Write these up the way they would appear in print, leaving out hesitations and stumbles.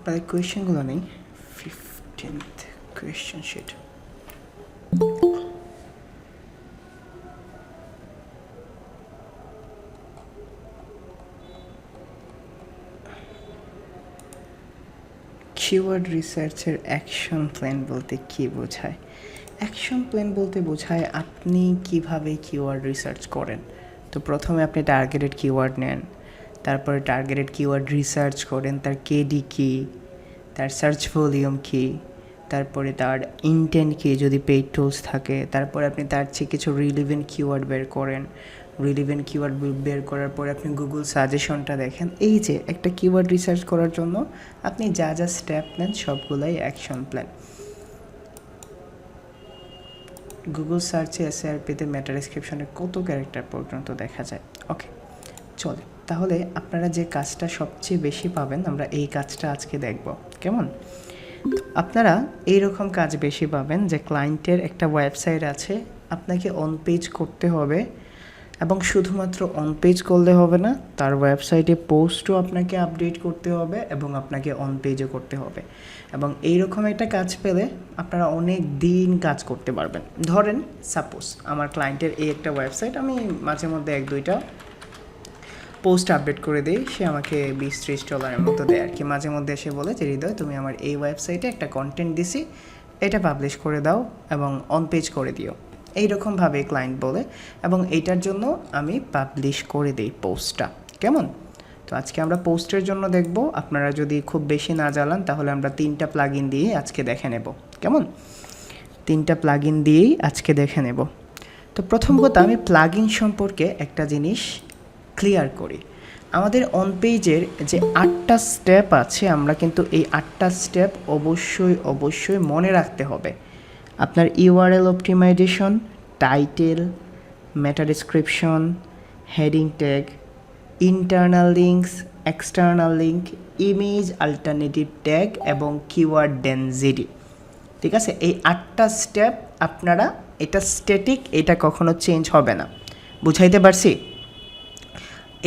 আপনাদের কোয়েশ্চেনগুলো নেই। 15th question sheet. কিওয়ার্ড রিসার্চের অ্যাকশন প্ল্যান বলতে কী বোঝায়? অ্যাকশন প্ল্যান বলতে বোঝায় আপনি কিভাবে কিওয়ার্ড রিসার্চ করেন। তো প্রথমে আপনি টার্গেটেড কিওয়ার্ড নেন, তারপরে টার্গেটেড কিওয়ার্ড রিসার্চ করেন, তার কেডি কী, তার সার্চ ভলিউম কী, তারপরে তার ইনটেন্ট কী যদি পেইড টুলস থাকে, তারপরে আপনি তার চেয়ে কিছু রিলিভেন্ট কিওয়ার্ড বের করেন। রিলিভেন্ট কিওয়ার্ড বের করার পরে আপনি গুগল সাজেশনটা দেখেন। এই যে একটা কিওয়ার্ড রিসার্চ করার জন্য আপনি যা যা স্টেপ নেন সবগুলাই অ্যাকশন প্ল্যান। গুগল সার্চে এসআরপিতে মেটা ডেসক্রিপশনে কত ক্যারেক্টার পর্যন্ত দেখা যায়। ওকে, চলে তাহলে আপনারা যে কাজটা সবচেয়ে বেশি পাবেন, আমরা এই কাজটা আজকে দেখব। কেমন? আপনারা এইরকম কাজ বেশি পাবেন যে ক্লায়েন্টের একটা ওয়েবসাইট আছে, আপনাকে অন পেজ করতে হবে, এবং শুধুমাত্র অন পেজ করলে হবে না, তার ওয়েবসাইটে পোস্টও আপনাকে আপডেট করতে হবে এবং আপনাকে অন পেজও করতে হবে। এবং এইরকম একটা কাজ পেলে আপনারা অনেক দিন কাজ করতে পারবেন। ধরেন সাপোজ আমার ক্লায়েন্টের এই একটা ওয়েবসাইট, আমি মাঝে মধ্যে 1-2টা পোস্ট আপডেট করে দিই, সে আমাকে $20-30 মতো দেয় আর কি। মাঝে মধ্যে এসে বলে যে হৃদয়, তুমি আমার এই ওয়েবসাইটে একটা কন্টেন্ট দিছি, এটা পাবলিশ করে দাও এবং অন পেজ করে দিও, এইরকমভাবে ক্লায়েন্ট বলে, এবং এইটার জন্য আমি পাবলিশ করে দিই পোস্টটা। কেমন? তো আজকে আমরা পোস্টের জন্য দেখব। আপনারা যদি খুব বেশি না জ্বালান তাহলে আমরা 3টা প্লাগইন দিয়ে আজকে দেখে নেব। কেমন? 3টা প্লাগইন দিয়েই আজকে দেখে নেব। তো প্রথম কথা, আমি প্লাগইন সম্পর্কে একটা জিনিস ক্লিয়ার করি। আমাদের অন পেজের যে 8টা স্টেপ আছে, আমরা কিন্তু এই 8টা স্টেপ অবশ্যই মনে রাখতে হবে। আপনার URL optimization, title, meta description, heading tag, internal links, external link, image alternative tag এবং কিওয়ার্ড ডেনসিটি। ঠিক আছে, এই 8টা স্টেপ আপনারা, এটা স্ট্যাটিক, এটা কখনো চেঞ্জ হবে না। বুঝাইতে পারছি?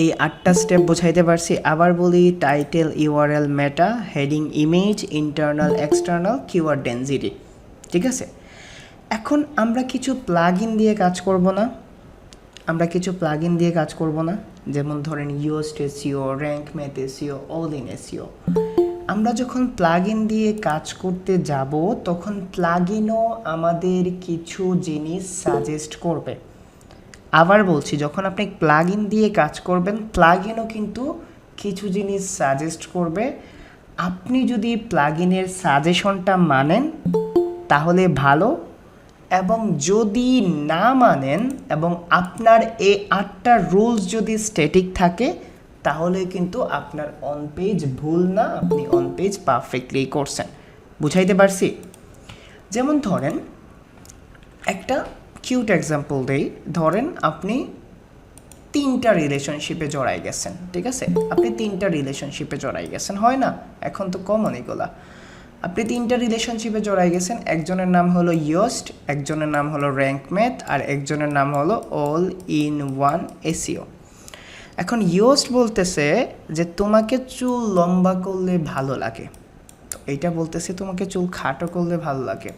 এই 8টা স্টেপ বোঝাইতে পারছি। আবার বলি, title, URL, meta, heading, image, internal, external, keyword density. ঠিক আছে, এখন আমরা কিছু প্লাগইন দিয়ে কাজ করব না? যেমন ধরেন Yoast SEO, rank math SEO, all in SEO. আমরা যখন প্লাগইন দিয়ে কাজ করতে যাব তখন প্লাগইনও আমাদের কিছু জিনিস সাজেস্ট করবে। আবার বলছি, যখন আপনি প্লাগইন দিয়ে কাজ করবেন, প্লাগইনও কিন্তু কিছু জিনিস সাজেস্ট করবে। আপনি যদি প্লাগইনের সাজেশনটা মানেন তাহলে ভালো, এবং যদি না মানেন এবং আপনার এই 8টা রুলস যদি স্ট্যাটিক থাকে তাহলে কিন্তু আপনার অন পেজ ভুল না, আপনি অন পেজ পারফেক্টলি করছেন। বুঝাইতে পারছি? যেমন ধরেন একটা কিউট এক্সাম্পল দেই। ধরেন আপনি 3টা রিলেশনশিপে জড়াই গেছেন। ঠিক আছে, আপনি 3টা রিলেশনশিপে জড়াই গেছেন, হয় না? এখন তো কমন এগুলা। আপনি 3টা রিলেশনশিপে জড়াই গেছেন। একজনের নাম হলো ইয়োস্ট, একজনের নাম হলো র্যাঙ্ক ম্যাথ, আর একজনের নাম হলো অল ইন ওয়ান এসইও। এখন ইয়োস্ট বলতেছে যে তোমাকে চুল লম্বা করলে ভালো লাগে, তো এইটা বলতেছে তোমাকে চুল খাটো করলে ভালো লাগে,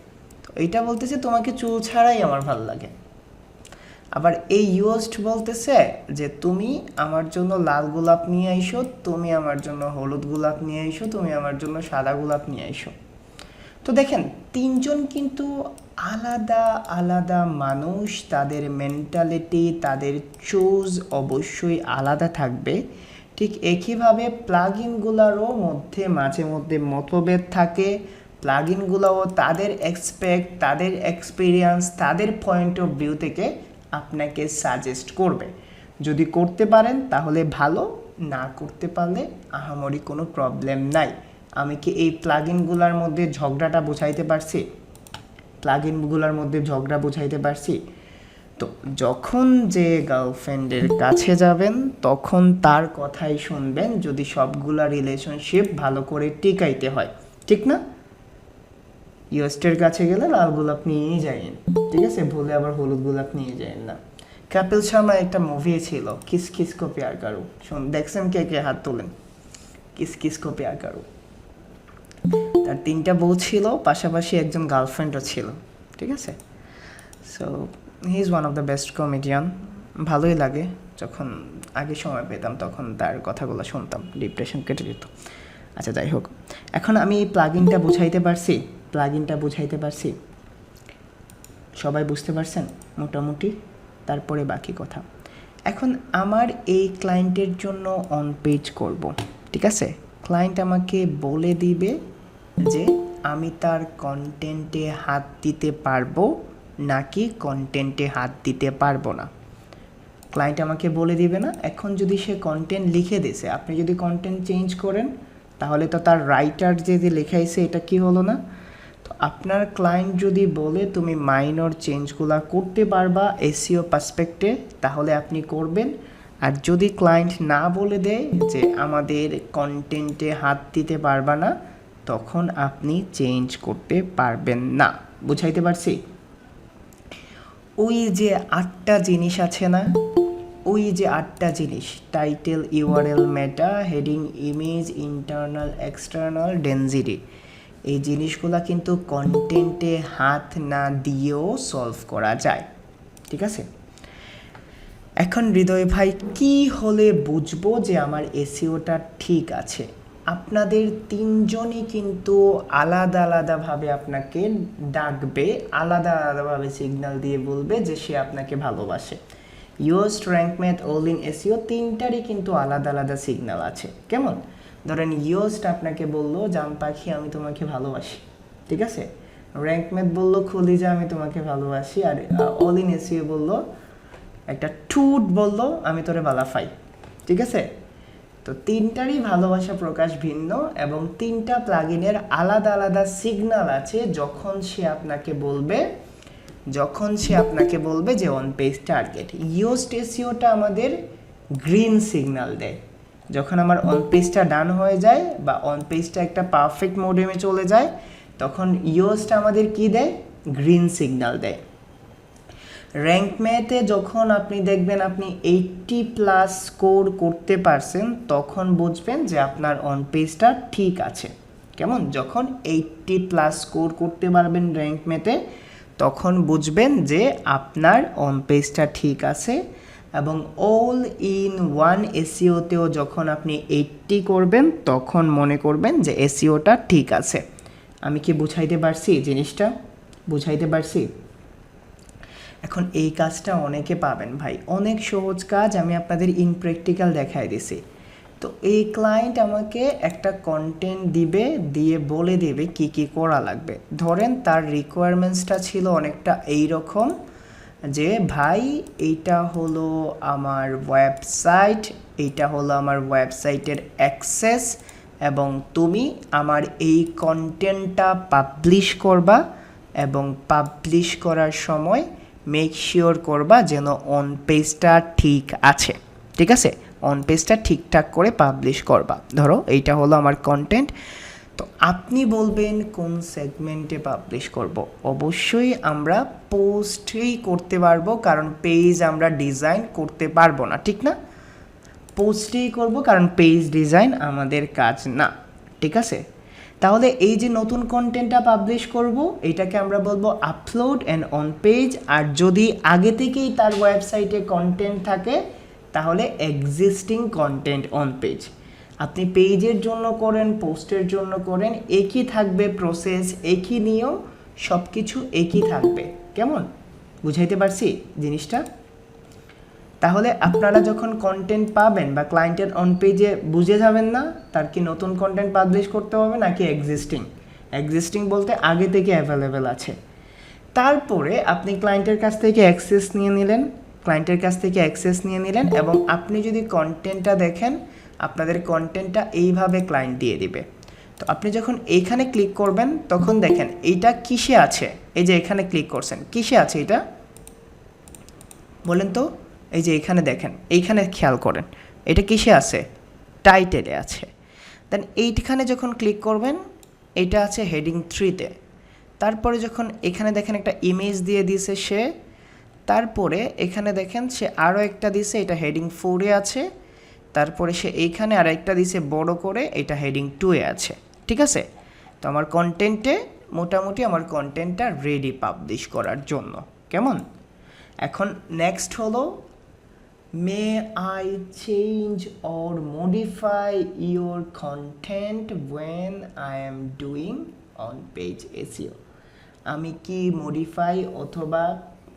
তো এইটা বলতেছে তোমাকে চুল ছাড়াই আমার ভালো লাগে। আবার এই ইয়োস্ট বলতেছে যে তুমি আমার জন্য লাল গোলাপ নিয়ে আইসো, তুমি আমার জন্য হলুদ গোলাপ নিয়ে আইসো, তুমি আমার জন্য সাদা গোলাপ নিয়ে আইসো। তো দেখেন, 3জন কিন্তু আলাদা আলাদা মানুষ, তাদের মেন্টালিটি, তাদের চুজ অবশ্যই আলাদা থাকবে। ঠিক একইভাবে প্লাগইনগুলোরও মধ্যে মাঝে মধ্যে মতভেদ থাকে। প্লাগইনগুলোও তাদের এক্সপেক্ট, তাদের এক্সপিরিয়েন্স, তাদের পয়েন্ট অফ ভিউ থেকে আপনাকে সাজেস্ট করবে। যদি করতে পারেন তাহলে ভালো, না করতে পারলে আহামরি কোনো প্রবলেম নাই। আমি কি এই প্লাগইনগুলোর মধ্যে ঝগড়া বুঝাইতে পারছি? তো যখন যে গার্লফ্রেন্ডের কাছে যাবেন তখন তার কথাই শুনবেন, যদি সবগুলা রিলেশনশিপ ভালো করে টিকাইতে হয়। ঠিক না? ইয়োস্টের কাছে গেলে লাল গোলাপ নিয়েই যাইন, ঠিক আছে? ভুলে আবার হলুদ গোলাপ নিয়ে যাইন না। কপিল শর্মা একটা মুভি ছিল, কিস কিস কো প্যার করো। দেখছেন কে কে? হাত তোলেন। কিস কিস কো প্যার করো। তার 3টা বউ ছিল, পাশাপাশি একজন গার্লফ্রেন্ডও ছিল, ঠিক আছে। So he is one of the best comedian. ভালোই লাগে, যখন আগে সময় পেতাম তখন তার কথাগুলো শুনতাম, ডিপ্রেশন কেটে যেত। আচ্ছা যাই হোক, এখন আমি প্লাগইনটা বুঝাইতে পারছি, সবাই বুঝতে পারছেন মোটামুটি? তারপরে বাকি কথা। এখন আমার এই ক্লায়েন্টের জন্য অন পেজ করব, ঠিক আছে। ক্লায়েন্ট আমাকে বলে দিবে যে আমি তার কন্টেন্টে হাত দিতে পারবো নাকি কন্টেন্টে হাত দিতে পারবো না। ক্লায়েন্ট আমাকে বলে দিবে না। এখন যদি সে কন্টেন্ট লিখে দিছে, আপনি যদি কন্টেন্ট চেঞ্জ করেন তাহলে তো তার রাইটার যে লেখাইছে এটা কি হলো না? তো আপনার ক্লায়েন্ট যদি বলে তুমি মাইনর চেঞ্জগুলো করতে পারবা এসইও পার্সপেক্টে, তাহলে আপনি করবেন। আর যদি ক্লায়েন্ট না বলে দেয় যে আমাদের কন্টেন্টে হাত দিতে পারবা না, তখন আপনি চেঞ্জ করতে পারবেন না। বুঝাইতে পারছি? ওই যে 8টা জিনিস আছে না, ওই যে 8টা জিনিস, title, URL, meta, heading, image, internal, external, density, এই জিনিসগুলো কিন্তু কন্টেন্টে হাত না দিয়েও সলভ করা যায়, ঠিক আছে। এখন হৃদয় ভাই, কি হলে বুঝবো যে আমার এসইওটা ঠিক আছে? আপনাদের 3জনই কিন্তু আলাদা আলাদাভাবে আপনাকে ডাকবে, আলাদা আলাদাভাবে সিগন্যাল দিয়ে বলবে যে সে আপনাকে ভালোবাসে। Yoast, rank math, all in SEO 3টারই কিন্তু আলাদা আলাদা সিগন্যাল আছে। কেমন? ধরেন ইয়োস্ট আপনাকে বললো জাম পাখি আমি তোমাকে ভালোবাসি, ঠিক আছে। র্যাঙ্ক ম্যাথ বললো খলিজা আমি তোমাকে ভালোবাসি। আর অল ইন এসইও বললো একটা টুট বললো আমি তোরে বালাফাই, ঠিক আছে। তো 3টারই ভালোবাসা প্রকাশ ভিন্ন এবং 3টা প্লাগইনের আলাদা আলাদা সিগন্যাল আছে যখন সে আপনাকে বলবে যে অন পেজ টার্গেট। ইয়োস্ট এসইওটা আমাদের গ্রিন সিগন্যাল দেয়। যখন আমার অন পেজটা ডান হয়ে যায় বা অন পেজটা একটা পারফেক্ট মোডে চলে যায়, তখন ইয়োস্ট আমাদের কি দেয়? গ্রিন সিগন্যাল দেয়। র্যাঙ্ক ম্যাথে যখন আপনি দেখবেন আপনি 80+ স্কোর করতে পারছেন, তখন বুঝবেন যে আপনার অন পেজটা ঠিক আছে। কেমন? যখন 80+ স্কোর করতে পারবেন র্যাঙ্ক ম্যাথে, তখন বুঝবেন যে আপনার অন পেজটা ঠিক আছে। এবং অল ইন ওয়ান এসইওতেও যখন আপনি 80 করবেন, তখন মনে করবেন যে এসইওটা ঠিক আছে। আমি কি বুঝাইতে পারছি জিনিসটা? বুঝাইতে পারছি? এখন এই কাজটা অনেকে পাবেন ভাই, অনেক সহজ কাজ, আমি আপনাদের ইন প্র্যাকটিক্যাল দেখাই দিছি। তো এই ক্লায়েন্ট আমাকে একটা কন্টেন্ট দিবে, দিয়ে বলে দেবে কি কি করা লাগবে। ধরেন তার রিকোয়ারমেন্টসটা ছিল অনেকটা এই রকম যে ভাই এইটা হলো আমার ওয়েবসাইট, এইটা হলো আমার ওয়েবসাইটের অ্যাক্সেস, এবং তুমি আমার এই কন্টেন্টটা পাবলিশ করবা এবং পাবলিশ করার সময় মেক শিওর করবা যেন অন পেজটা ঠিক আছে, ঠিক আছে। অন পেজটা ঠিকঠাক করে পাবলিশ করবা। ধরো এইটা হলো আমার কন্টেন্ট, তো আপনি বলবেন কোন সেগমেন্টে পাবলিশ করব। অবশ্যই আমরা পোস্টেই করতে পারবো, কারণ পেজ আমরা ডিজাইন করতে পারবো না, ঠিক না? পোস্টেই করব, কারণ পেজ ডিজাইন আমাদের কাজ না, ঠিক আছে। তাহলে এই যে নতুন কন্টেন্টটা পাবলিশ করব, এটাকে আমরা বলবো আপলোড অ্যান্ড অন পেজ। আর যদি আগে থেকেই তার ওয়েবসাইটে কন্টেন্ট থাকে, তাহলে এক্সিস্টিং কন্টেন্ট অন পেজ। আপনি পেজের জন্য করেন, পোস্টের জন্য করেন, একই থাকবে প্রসেস, একই নিয়ম, সব কিছু একই থাকবে। কেমন? বুঝাইতে পারছি জিনিসটা? তাহলে আপনারা যখন কন্টেন্ট পাবেন বা ক্লায়েন্টের অন পেজে বুঝে যাবেন না তার কি নতুন কন্টেন্ট পাবলিশ করতে হবে নাকি এক্সিস্টিং বলতে আগে থেকে অ্যাভেলেবেল আছে। তারপরে আপনি ক্লায়েন্টের কাছ থেকে অ্যাক্সেস নিয়ে নিলেন এবং আপনি যদি কন্টেন্টটা দেখেন, আপনাদের কন্টেন্টটা এইভাবে ক্লায়েন্ট দিয়ে দিবে। তো আপনি যখন এইখানে ক্লিক করবেন, তখন দেখেন এইটা কিসে আছে। এই যে এখানে ক্লিক করছেন, কিসে আছে এটা বলেন তো? এই যে এখানে দেখেন, এইখানে খেয়াল করেন, এটা কিসে আছে? টাইটেলে আছে। দেন এইখানে যখন ক্লিক করবেন, এটা আছে হেডিং 3-তে। তারপরে যখন এখানে দেখেন একটা ইমেজ দিয়ে দিয়েছে সে, তারপরে এখানে দেখেন সে আরও একটা দিছে, এটা হেডিং 4-এ আছে। তারপরে সে এইখানে আর একটা দিছে বড় করে, এটা হেডিং 2-এ আছে, ঠিক আছে। তো আমার কন্টেন্টে মোটামুটি আমার কন্টেন্টটা রেডি পাবলিশ করার জন্য। কেমন? এখন নেক্সট হলো may I change or modify your content when I am doing on page SEO. আমি কি মডিফাই অথবা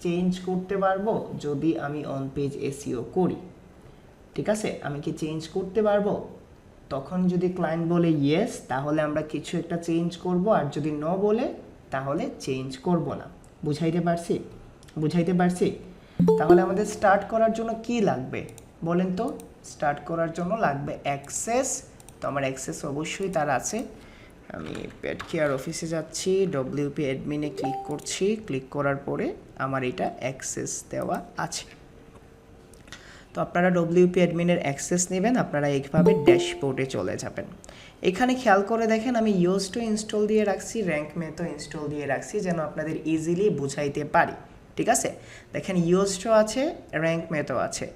চেঞ্জ করতে পারবো যদি আমি অন পেজ এসইও করি? ঠিক আছে, আমি কি চেঞ্জ করতে পারবো? তখন যদি ক্লায়েন্ট বলে ইয়েস, তাহলে আমরা কিছু একটা চেঞ্জ করব, আর যদি নো বলে তাহলে চেঞ্জ করব না। বুঝাইতে পারছি? তাহলে আমাদের স্টার্ট করার জন্য কি লাগবে বলেন তো? স্টার্ট করার জন্য লাগবে অ্যাক্সেস। তো আমার অ্যাক্সেস অবশ্যই তার আছে। আমি পেড কেয়ার অফিসে যাচ্ছি, ডব্লিউপি অ্যাডমিনে ক্লিক করছি, ক্লিক করার পরে আমার এটা অ্যাক্সেস দেওয়া আছে। তো আপনারা ডব্লিউপি অ্যাডমিনের অ্যাক্সেস নেবেন, আপনারা এইভাবে ড্যাশবোর্ডে চলে যাবেন। এখানে খেয়াল করে দেখেন আমি ইউএস2 ইনস্টল দিয়ে রাখছি, র্যাঙ্ক ম্যাথও ইনস্টল দিয়ে রাখছি যেন আপনাদের ইজিলি বুঝাইতে পারি। ঠিক আছে, দেখেন ইউএস2 আছে, র্যাঙ্ক ম্যাথও আছে।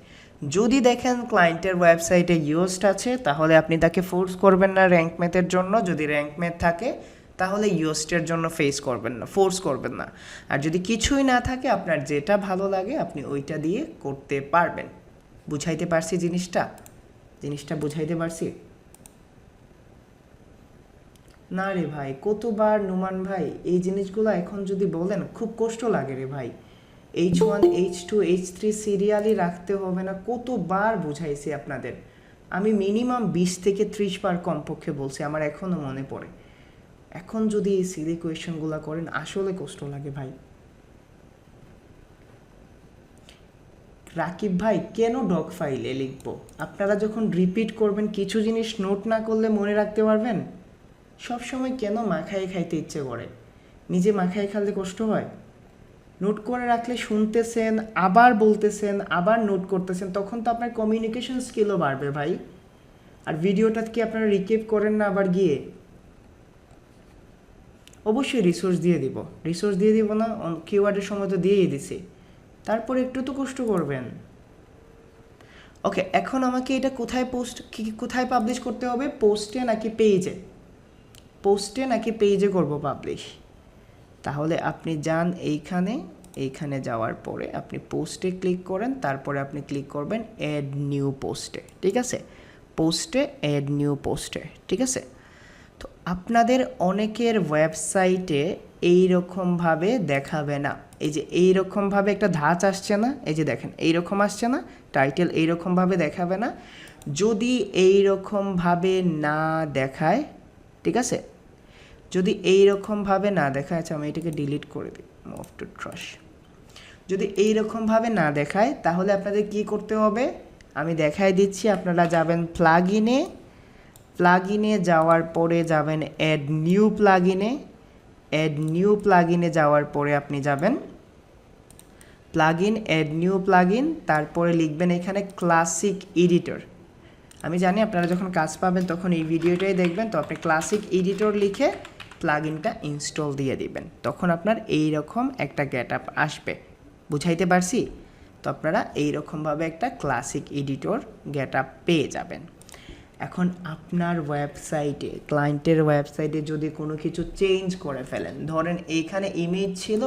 যদি দেখেন ক্লায়েন্টের ওয়েবসাইটে ইউএসড আছে তাহলে আপনি তাকে ফোর্স করবেন না র্যাঙ্ক ম্যাথের জন্য। যদি র্যাঙ্ক ম্যাথ থাকে তাহলে ইউএসটের জন্য ফোর্স করবেন না। আর যদি কিছুই না থাকে, আপনার যেটা ভালো লাগে আপনি ওইটা দিয়ে করতে পারবেন। বুঝাইতে পারছি জিনিসটা বুঝাইতে পারছি? না রে ভাই, কতবার নুমান ভাই এই জিনিসগুলো এখন যদি বলেন খুব কষ্ট লাগে রে ভাই। H1 H2 H3 সিরিয়ালই রাখতে হবে না, কতবার বুঝাইছি আপনাদের। আমি মিনিমাম 20 থেকে 30 বার কমপক্ষে বলছি, আমার এখনও মনে পড়ে। এখন যদি এই সিলি কোয়েশ্চেনগুলো করেন আসলে কষ্ট লাগে ভাই। রাকিব ভাই, কেন ডগ ফাইলে লিখবো? আপনারা যখন রিপিট করবেন কিছু জিনিস নোট না করলে মনে রাখতে পারবেন? সবসময় কেন মাখায় খাইতে ইচ্ছে করে? নিজে মাখায় খেলে কষ্ট হয়? নোট করে রাখলে শুনতেছেন, আবার বলতেছেন, আবার নোট করতেছেন, তখন তো আপনার কমিউনিকেশন স্কিলও বাড়বে ভাই। আর ভিডিওটা কি আপনারা রিকেপ করেন না আবার গিয়ে? অবশ্যই রিসোর্স দিয়ে দিব না? কিওয়ার্ডের সময় তো দিয়েই দিছি, তারপর একটু তো কষ্ট করবেন। ওকে, এখন আমাকে এটা কোথায় পাবলিশ করতে হবে? পোস্টে নাকি পেজে করব পাবলিশ? তাহলে আপনি যান এইখানে যাওয়ার পরে আপনি পোস্টে ক্লিক করেন, তারপরে আপনি ক্লিক করবেন অ্যাড নিউ পোস্টে। ঠিক আছে, অ্যাড নিউ পোস্টে। ঠিক আছে, তো আপনাদের অনেকের ওয়েবসাইটে এইরকমভাবে দেখাবে না। এই যে এইরকমভাবে একটা ধাঁচ আসছে না, এই যে দেখেন এইরকম আসছে না, টাইটেল এইরকমভাবে দেখাবে না। যদি এইরকমভাবে না দেখায়, ঠিক আছে, যদি এইরকমভাবে না দেখায়, আচ্ছা আমি এটাকে ডিলিট করে দিই, মুভ টু ট্রাশ। যদি এইরকমভাবে না দেখায় তাহলে আপনাদের কি করতে হবে আমি দেখাই দিচ্ছি। আপনারা যাবেন প্লাগইনে যাওয়ার পরে যাবেন অ্যাড নিউ প্লাগইনে যাওয়ার পরে আপনি যাবেন অ্যাড নিউ প্লাগইন, তারপরে লিখবেন এখানে ক্লাসিক এডিটর। আমি জানি আপনারা যখন কাজ পাবেন তখন এই ভিডিওটাই দেখবেন, তো আপনি ক্লাসিক এডিটর লিখে প্লাগইনটা ইনস্টল দিয়ে দিবেন, তখন আপনার এইরকম একটা গেটআপ আসবে। বুঝাইতে পারছি? তো আপনারা এইরকমভাবে একটা ক্লাসিক এডিটর গেটআপ পেয়ে যাবেন। এখন আপনার ওয়েবসাইটে, ক্লায়েন্টের ওয়েবসাইটে যদি কোনো কিছু চেঞ্জ করে ফেলেন, ধরেন এইখানে ইমেজ ছিল,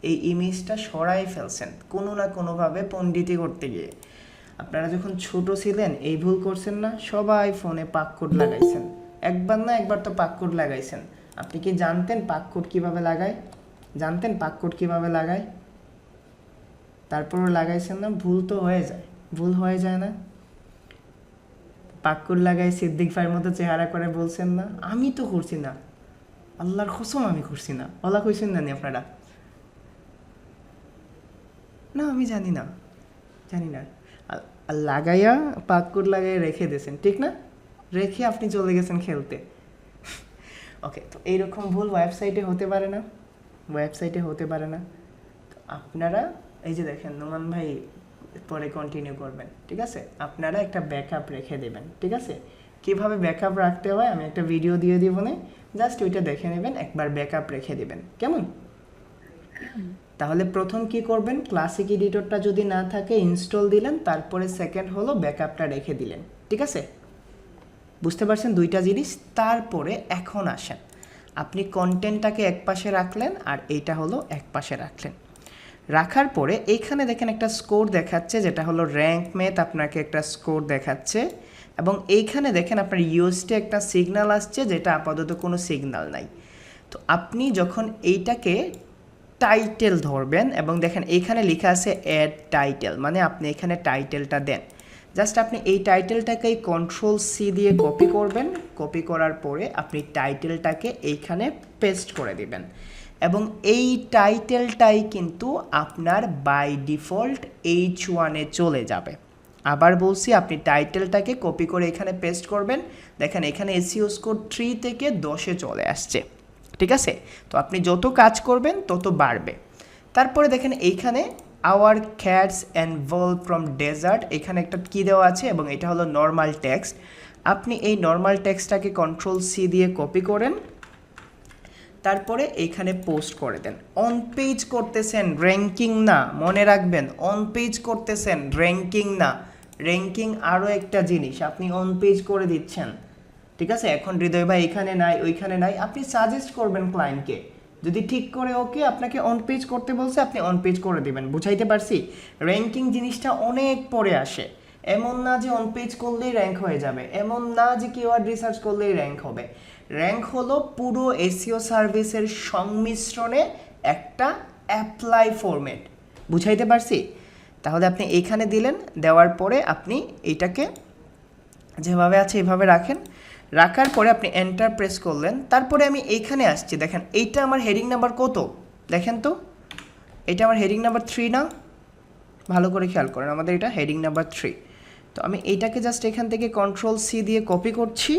এই ইমেজটা সরাই ফেলছেন কোনো না কোনোভাবে পণ্ডিতি করতে গিয়ে। আপনারা যখন ছোট ছিলেন এই ভুল করছেন না? সবাই ফোনে পাককোড লাগাইছেন, একবার না একবার তো পাককোড লাগাইছেন। আপনি কি জানতেন পাককোড কিভাবে লাগায়? তারপরও লাগাইছেন না? ভুল হয়ে যায় না? পাককোড লাগাই সিদ্দিক ভাইয়ের মতো চেহারা করে বলছেন না আমি তো করছি না, আল্লাহর কসম আমি করছি না, ওলা কইছেন না আপনারা? না আমি জানি না, লাগাইয়া পাককোড লাগাইয়া রেখে দিয়েছেন, ঠিক না? রেখে আপনি চলে গেছেন খেলতে। ওকে, তো এইরকম ভুল ওয়েবসাইটে হতে পারে না। তো আপনারা এই যে দেখেন নোমান ভাই পরে কন্টিনিউ করবেন, ঠিক আছে? আপনারা একটা ব্যাকআপ রেখে দেবেন, ঠিক আছে? কিভাবে ব্যাকআপ রাখতে হয় আমি একটা ভিডিও দিয়ে দিব না, জাস্ট ওইটা দেখে নেবেন, একবার ব্যাকআপ রেখে দেবেন, কেমন? তাহলে প্রথম কি করবেন, ক্লাসিক এডিটরটা যদি না থাকে ইনস্টল দিলেন, তারপরে সেকেন্ড হলো ব্যাকআপটা রেখে দিলেন, ঠিক আছে? বুঝতে পারছেন দুইটা জিনিস? তারপরে এখন আসেন, আপনি কন্টেন্টটাকে একপাশে রাখলেন আর এইটা হলো একপাশে রাখলেন। রাখার পরে এইখানে দেখেন একটা স্কোর দেখাচ্ছে, যেটা হলো র্যাঙ্ক ম্যাথ আপনাকে একটা স্কোর দেখাচ্ছে, এবং এইখানে দেখেন আপনার ইউএসটি একটা সিগন্যাল আসছে, যেটা আপাতত কোনো সিগন্যাল নাই। তো আপনি যখন এইটাকে টাইটেল ধরবেন এবং দেখেন এইখানে লেখা আছে অ্যাড টাইটেল, মানে আপনি এখানে টাইটেলটা দেন। জাস্ট আপনি এই টাইটেলটাকে কন্ট্রোল সি দিয়ে কপি করবেন, কপি করার পরে আপনি টাইটেলটাকে এইখানে পেস্ট করে দিবেন, এবং এই টাইটেলটাই কিন্তু আপনার বাই ডিফল্ট H1-এ চলে যাবে। আবার বলছি, আপনি টাইটেলটাকে কপি করে এখানে পেস্ট করবেন। দেখেন এখানে এসইও স্কোর 3 থেকে 10-এ চলে আসছে, ঠিক আছে? তো আপনি যত কাজ করবেন তত বাড়বে। তারপরে দেখেন এইখানে আওয়ার ক্যাটস অ্যান্ড ভল ফ্রম ডেজার্ট, এখানে একটা কি দেওয়া আছে এবং এটা হলো নর্মাল টেক্সট। আপনি এই নর্মাল টেক্সটটাকে কন্ট্রোল সি দিয়ে কপি করেন, তারপরে এইখানে পোস্ট করে দেন। অন পেজ করতেছেন, র্যাঙ্কিং না, মনে রাখবেন অন পেজ করতেছেন, র্যাঙ্কিং না। র্যাঙ্কিং আরও একটা জিনিস, আপনি অন পেজ করে দিচ্ছেন, ঠিক আছে? এখন হৃদয় ভাই এখানে নাই ওইখানে নাই, আপনি সাজেস্ট করবেন ক্লায়েন্টকে, যদি ঠিক করে ওকে আপনাকে অন পেজ করতে বলছে আপনি অন পেজ করে দিবেন। বুঝাইতে পারছি? র্যাঙ্কিং জিনিসটা অনেক পরে আসে, এমন না যে অন পেজ করলেই র্যাঙ্ক হয়ে যাবে, এমন না যে কিওয়ার্ড রিসার্চ করলেই র্যাঙ্ক হবে। র্যাঙ্ক হলো পুরো এসইও সার্ভিসের সংমিশ্রণে একটা অ্যাপ্লাই ফরম্যাট। বুঝাইতে পারছি? তাহলে আপনি এইখানে দিলেন, দেওয়ার পরে আপনি এইটাকে যেভাবে আছে এভাবে রাখেন। রাখার পরে আপনি এন্টার প্রেস করলেন, তারপরে আমি এইখানে আসছি। দেখেন এইটা আমার হেডিং নাম্বার কত, দেখেন তো, এটা আমার হেডিং নাম্বার 3 না? ভালো করে খেয়াল করেন, আমাদের এটা হেডিং নাম্বার 3। তো আমি এইটাকে জাস্ট এখান থেকে কন্ট্রোল সি দিয়ে কপি করছি,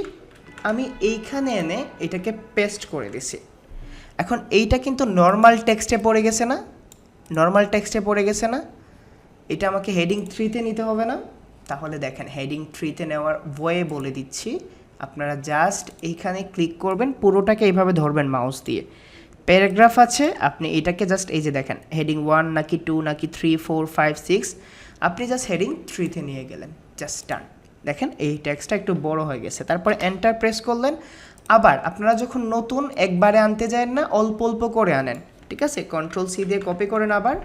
আমি এইখানে এনে এটাকে পেস্ট করে দিছি। এখন এইটা কিন্তু নর্মাল টেক্সটে পড়ে গেছে না? নর্মাল টেক্সটে পড়ে গেছে না? এটা আমাকে হেডিং 3-তে নিতে হবে না? তাহলে দেখেন হেডিং 3-তে নেওয়ার ওয়ে বলে দিচ্ছি। আপনারা জাস্ট এইখানে ক্লিক করবেন, পুরোটাকে এইভাবে ধরবেন মাউস দিয়ে। প্যারাগ্রাফ আছে, আপনি এটাকে জাস্ট এই যে দেখেন হেডিং 1 নাকি 2 নাকি 3 4 5 6, আপনি জাস্ট হেডিং 3-তে নিয়ে গেলেন, জাস্ট ডান। দেখেন এই টেক্সটটা একটু বড় হয়ে গেছে। তারপরে এন্টার প্রেস করলেন। আবার আপনারা যখন নতুন একবারে আনতে যায় না, অল্প অল্প করে আনেন, ঠিক আছে? কন্ট্রোল সি দিয়ে কপি করেন, আবার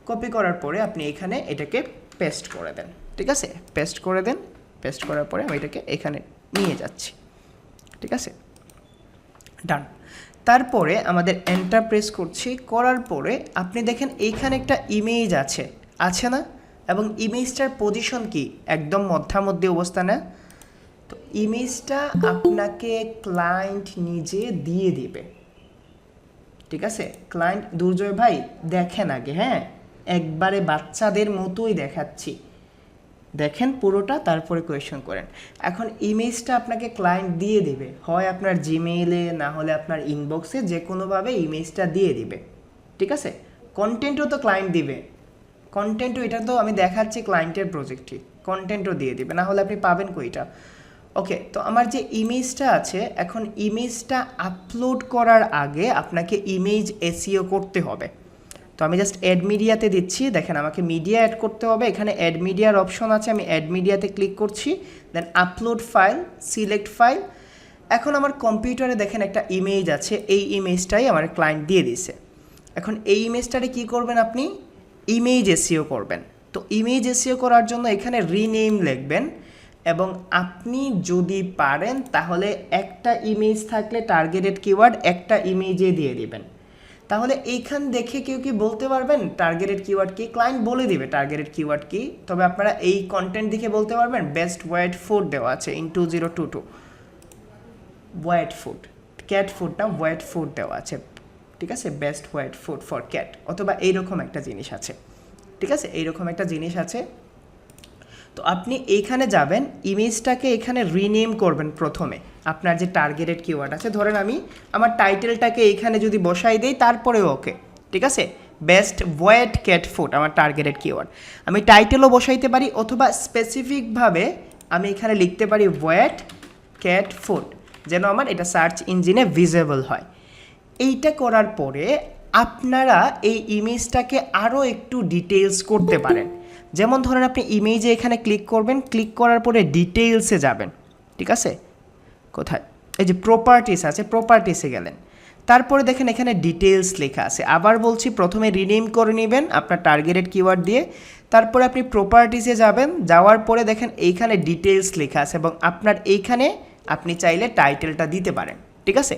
কপি করার পরে আপনি এখানে এটাকে পেস্ট করে দেন, ঠিক আছে? পেস্ট করে দেন, পেস্ট করার পরে আমি এটাকে এখানে নিয়ে যাচ্ছি, ঠিক আছে? ডান। তারপরে আমাদের এন্টার প্রেস করছি, করার পরে আপনি দেখেন এইখানে একটা ইমেজ আছে, আছে না? এবং ইমেজটার পজিশন কি, একদম মধ্যামধ্যে অবস্থানে। তো ইমেজটা আপনাকে ক্লায়েন্ট নিজে দিয়ে দিবে, ঠিক আছে? ক্লায়েন্ট দুর্জয় ভাই দেখেন আগে, হ্যাঁ একবারে বাচ্চাদের মতোই দেখাচ্ছি, দেখেন পুরোটা, তারপরে কোয়েশ্চেন করেন। এখন ইমেজটা আপনাকে ক্লায়েন্ট দিয়ে দিবে, হয় আপনার জিমেইলে না হলে আপনার ইনবক্সে, যে কোনোভাবে ইমেজটা দিয়ে দিবে, ঠিক আছে? কন্টেন্টও তো ক্লায়েন্ট দিবে, কন্টেন্টও, এটা তো আমি দেখাচ্ছি ক্লায়েন্টের প্রজেক্টটি, কন্টেন্টও দিয়ে দিবে, না হলে আপনি পাবেন কইটা? ওকে, তো আমার যে ইমেজটা আছে, এখন ইমেজটা আপলোড করার আগে আপনাকে ইমেজ এসইও করতে হবে। তো আমি জাস্ট অ্যাড মিডিয়াতে দিচ্ছি, দেখেন আমাকে মিডিয়া অ্যাড করতে হবে, এখানে অ্যাড মিডিয়ার অপশন আছে, আমি অ্যাড মিডিয়াতে ক্লিক করছি, then upload file, select file. এখন আমার কম্পিউটারে দেখেন একটা ইমেজ আছে, এই ইমেজটাই আমার ক্লায়েন্ট দিয়ে দিছে। এখন এই ইমেজটারে কি করবেন, আপনি ইমেজ এসইও করবেন। তো ইমেজ এসইও করার জন্য এখানে রিনেম লিখবেন, এবং আপনি যদি পারেন তাহলে একটা ইমেজ থাকলে টার্গেটেড কিওয়ার্ড একটা ইমেজে দিয়ে দিবেন। তাহলে এইখান দেখে কেউ কি বলতে পারবেন টার্গেটেড কিওয়ার্ড কি? ক্লায়েন্ট বলে দিবে টার্গেটেড কিওয়ার্ড কি, তবে আপনারা এই কন্টেন্ট দেখে বলতে পারবেন বেস্ট ওয়েট ফুড দেওয়া আছে in 2022, wet food, cat food না, ওয়েট ফুড দেওয়া আছে, ঠিক আছে? Best wet food for cat, অথবা এইরকম একটা জিনিস আছে, ঠিক আছে? এইরকম একটা জিনিস আছে। তো আপনি এইখানে যাবেন, ইমেজটাকে এখানে রিনেম করবেন প্রথমে, আপনার যে টার্গেটেড কিওয়ার্ড আছে, ধরেন আমি আমার টাইটেলটাকে এইখানে যদি বসাই দেই, তারপরে ওকে, ঠিক আছে? বেস্ট ওয়েট ক্যাট ফুড আমার টার্গেটেড কিওয়ার্ড, আমি টাইটেলও বসাইতে পারি, অথবা স্পেসিফিকভাবে আমি এখানে লিখতে পারি ওয়েট ক্যাট ফুড, যেন আমার এটা সার্চ ইঞ্জিনে ভিজিবল হয়। এইটা করার পরে আপনারা এই ইমেজটাকে আরও একটু ডিটেলস করতে পারেন। যেমন ধরেন আপনি ইমেজে এখানে ক্লিক করবেন, ক্লিক করার পরে ডিটেইলসে যাবেন, ঠিক আছে? কোথায়? এই যে প্রপার্টিস আছে, প্রপার্টিসে গেলেন, তারপরে দেখেন এখানে ডিটেলস লেখা আছে। আবার বলছি, প্রথমে রিনেম করে নেবেন আপনার টার্গেটেড কিওয়ার্ড দিয়ে, তারপরে আপনি প্রপার্টিসে যাবেন, যাওয়ার পরে দেখেন এইখানে ডিটেলস লেখা আছে এবং আপনার এইখানে আপনি চাইলে টাইটেলটা দিতে পারেন। ঠিক আছে,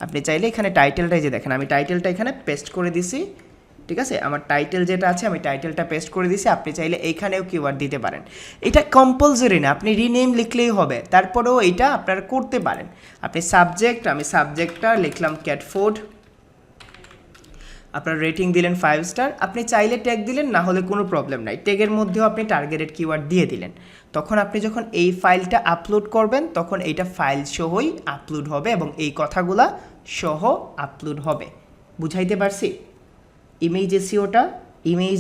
আপনি চাইলে এখানে টাইটেলটাই যে দেখেন আমি টাইটেলটা এখানে পেস্ট করে দিছি। ঠিক আছে, আমার টাইটেল যেটা আছে আমি টাইটেলটা পেস্ট করে দিছি। আপনি চাইলে এইখানেও কিওয়ার্ড দিতে পারেন, এটা কম্পালসরি না, আপনি রিনেম লিখলেই হবে, তারপরেও এটা আপনারা করতে পারেন। আপনি সাবজেক্ট, আমি সাবজেক্টটা লিখলাম ক্যাট ফুড, আপনার রেটিং দিলেন 5 স্টার, আপনি চাইলে ট্যাগ দিলেন, না হলে কোনো প্রবলেম নাই, ট্যাগের মধ্যেও আপনি টার্গেটেড কিওয়ার্ড দিয়ে দিলেন। তখন আপনি যখন এই ফাইলটা আপলোড করবেন তখন এইটা ফাইল সহই আপলোড হবে এবং এই কথাগুলা সহ আপলোড হবে। বুঝাইতে পারছি? ইমেজ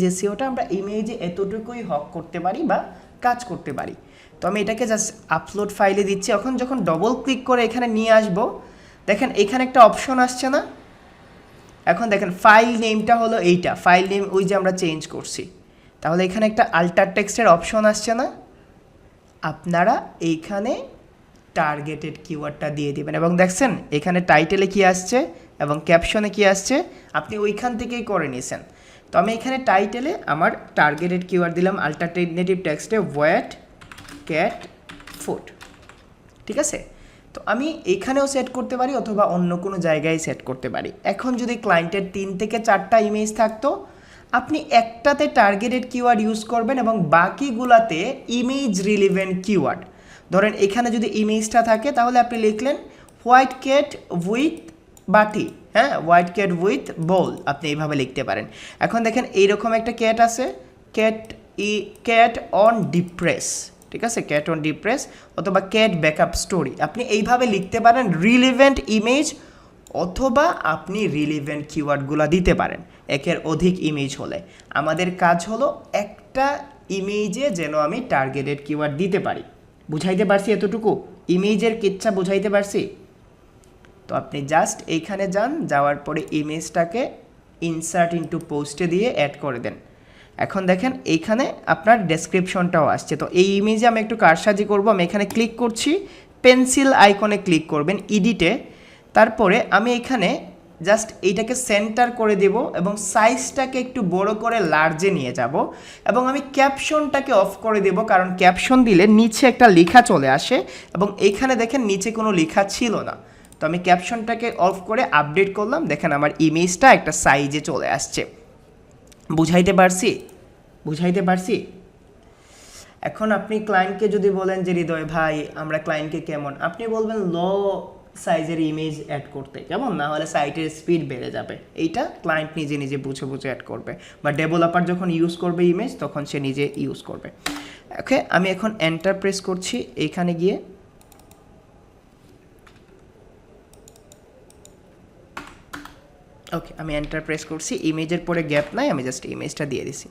এসইওটা আমরা ইমেজে এতটুকুই হক করতে পারি বা কাজ করতে পারি। তো আমি এটাকে জাস্ট আপলোড ফাইলে দিচ্ছি। এখন যখন ডবল ক্লিক করে এখানে নিয়ে আসব, দেখেন এখানে একটা অপশন আসছে না, এখন দেখেন ফাইল নেমটা হলো এইটা, ফাইল নেম ওই যে আমরা চেঞ্জ করছি, তাহলে এখানে একটা আল্টার টেক্সটের অপশন আসছে না, আপনারা এইখানে টার্গেটেড কিওয়ার্ডটা দিয়ে দিবেন এবং দেখছেন এখানে টাইটেলে কি আসছে এবং ক্যাপশনে কি আসছে, আপনি ওইখান থেকেই করে নিয়েছেন। তো আমি এখানে টাইটেলে আমার টার্গেটেড কিওয়ার্ড দিলাম আল্টারনেটিভ টেক্সটে ওয়েট ক্যাট ফুড। ঠিক আছে, তো আমি এখানেও সেট করতে পারি অথবা অন্য কোনো জায়গায় সেট করতে পারি। এখন যদি ক্লায়েন্টের 3 থেকে 4টা ইমেজ থাকতো, আপনি একটাতে টার্গেটেড কিওয়ার্ড ইউজ করবেন এবং বাকিগুলাতে ইমেজ রিলেভেন্ট কিওয়ার্ড। ধরেন এখানে যদি ইমেজটা থাকে তাহলে আপনি লিখলেন হোয়াইট ক্যাট উইথ বাটি, হ্যাঁ, হোয়াইট ক্যাট উইথ বোল, আপনি এইভাবে লিখতে পারেন। এখন দেখেন এইরকম একটা ক্যাট আছে, ক্যাট অন ডিপ্রেস, ঠিক আছে, ক্যাট অন ডিপ্রেস অথবা ক্যাট ব্যাকআপ স্টোরি, আপনি এইভাবে লিখতে পারেন রিলেভেন্ট ইমেজ, অথবা আপনি রিলেভেন্ট কিওয়ার্ডগুলো দিতে পারেন একের অধিক ইমেজ হলে। আমাদের কাজ হলো একটা ইমেজে যেন আমি টার্গেটেড কিওয়ার্ড দিতে পারি। বুঝাইতে পারছি এতটুকু? ইমেজের কিচ্ছা বুঝাইতে পারছি? তো আপনি জাস্ট এইখানে যান, যাওয়ার পরে ইমেজটাকে ইনসার্ট ইনটু পোস্টে দিয়ে অ্যাড করে দেন। এখন দেখেন এইখানে আপনার ডেসক্রিপশনটাও আসছে। তো এই ইমেজে আমি একটু কারসাজি করব, আমি এখানে ক্লিক করছি, পেন্সিল আইকনে ক্লিক করবেন এডিটে, তারপরে আমি এখানে জাস্ট এইটাকে সেন্টার করে দেব এবং সাইজটাকে একটু বড় করে লার্জে নিয়ে যাব এবং আমি ক্যাপশনটাকে অফ করে দেব, কারণ ক্যাপশন দিলে নিচে একটা লেখা চলে আসে এবং এইখানে দেখেন নিচে কোনো লেখা ছিল না। তো আমি ক্যাপশনটাকে অফ করে আপডেট করলাম, দেখেন আমার ইমেজটা একটা সাইজে চলে আসছে। বুঝাইতে পারছি? এখন আপনি ক্লায়েন্টকে যদি বলেন যে হৃদয় ভাই আমরা ক্লায়েন্টকে কেমন, আপনি বলবেন লো সাইজের ইমেজ অ্যাড করতে, কেমন, না হলে সাইটের স্পিড বেড়ে যাবে। এইটা ক্লায়েন্ট নিজে নিজে বুঝে অ্যাড করবে, বা ডেভেলপার যখন ইউজ করবে ইমেজ তখন সে নিজে ইউজ করবে। ওকে, আমি এখন এন্টার প্রেস করছি, এইখানে গিয়ে ওকে আমি এন্টার প্রেস করছি, ইমেজের পরে গ্যাপ নাই, আমি জাস্ট ইমেজটা দিয়ে দিছি।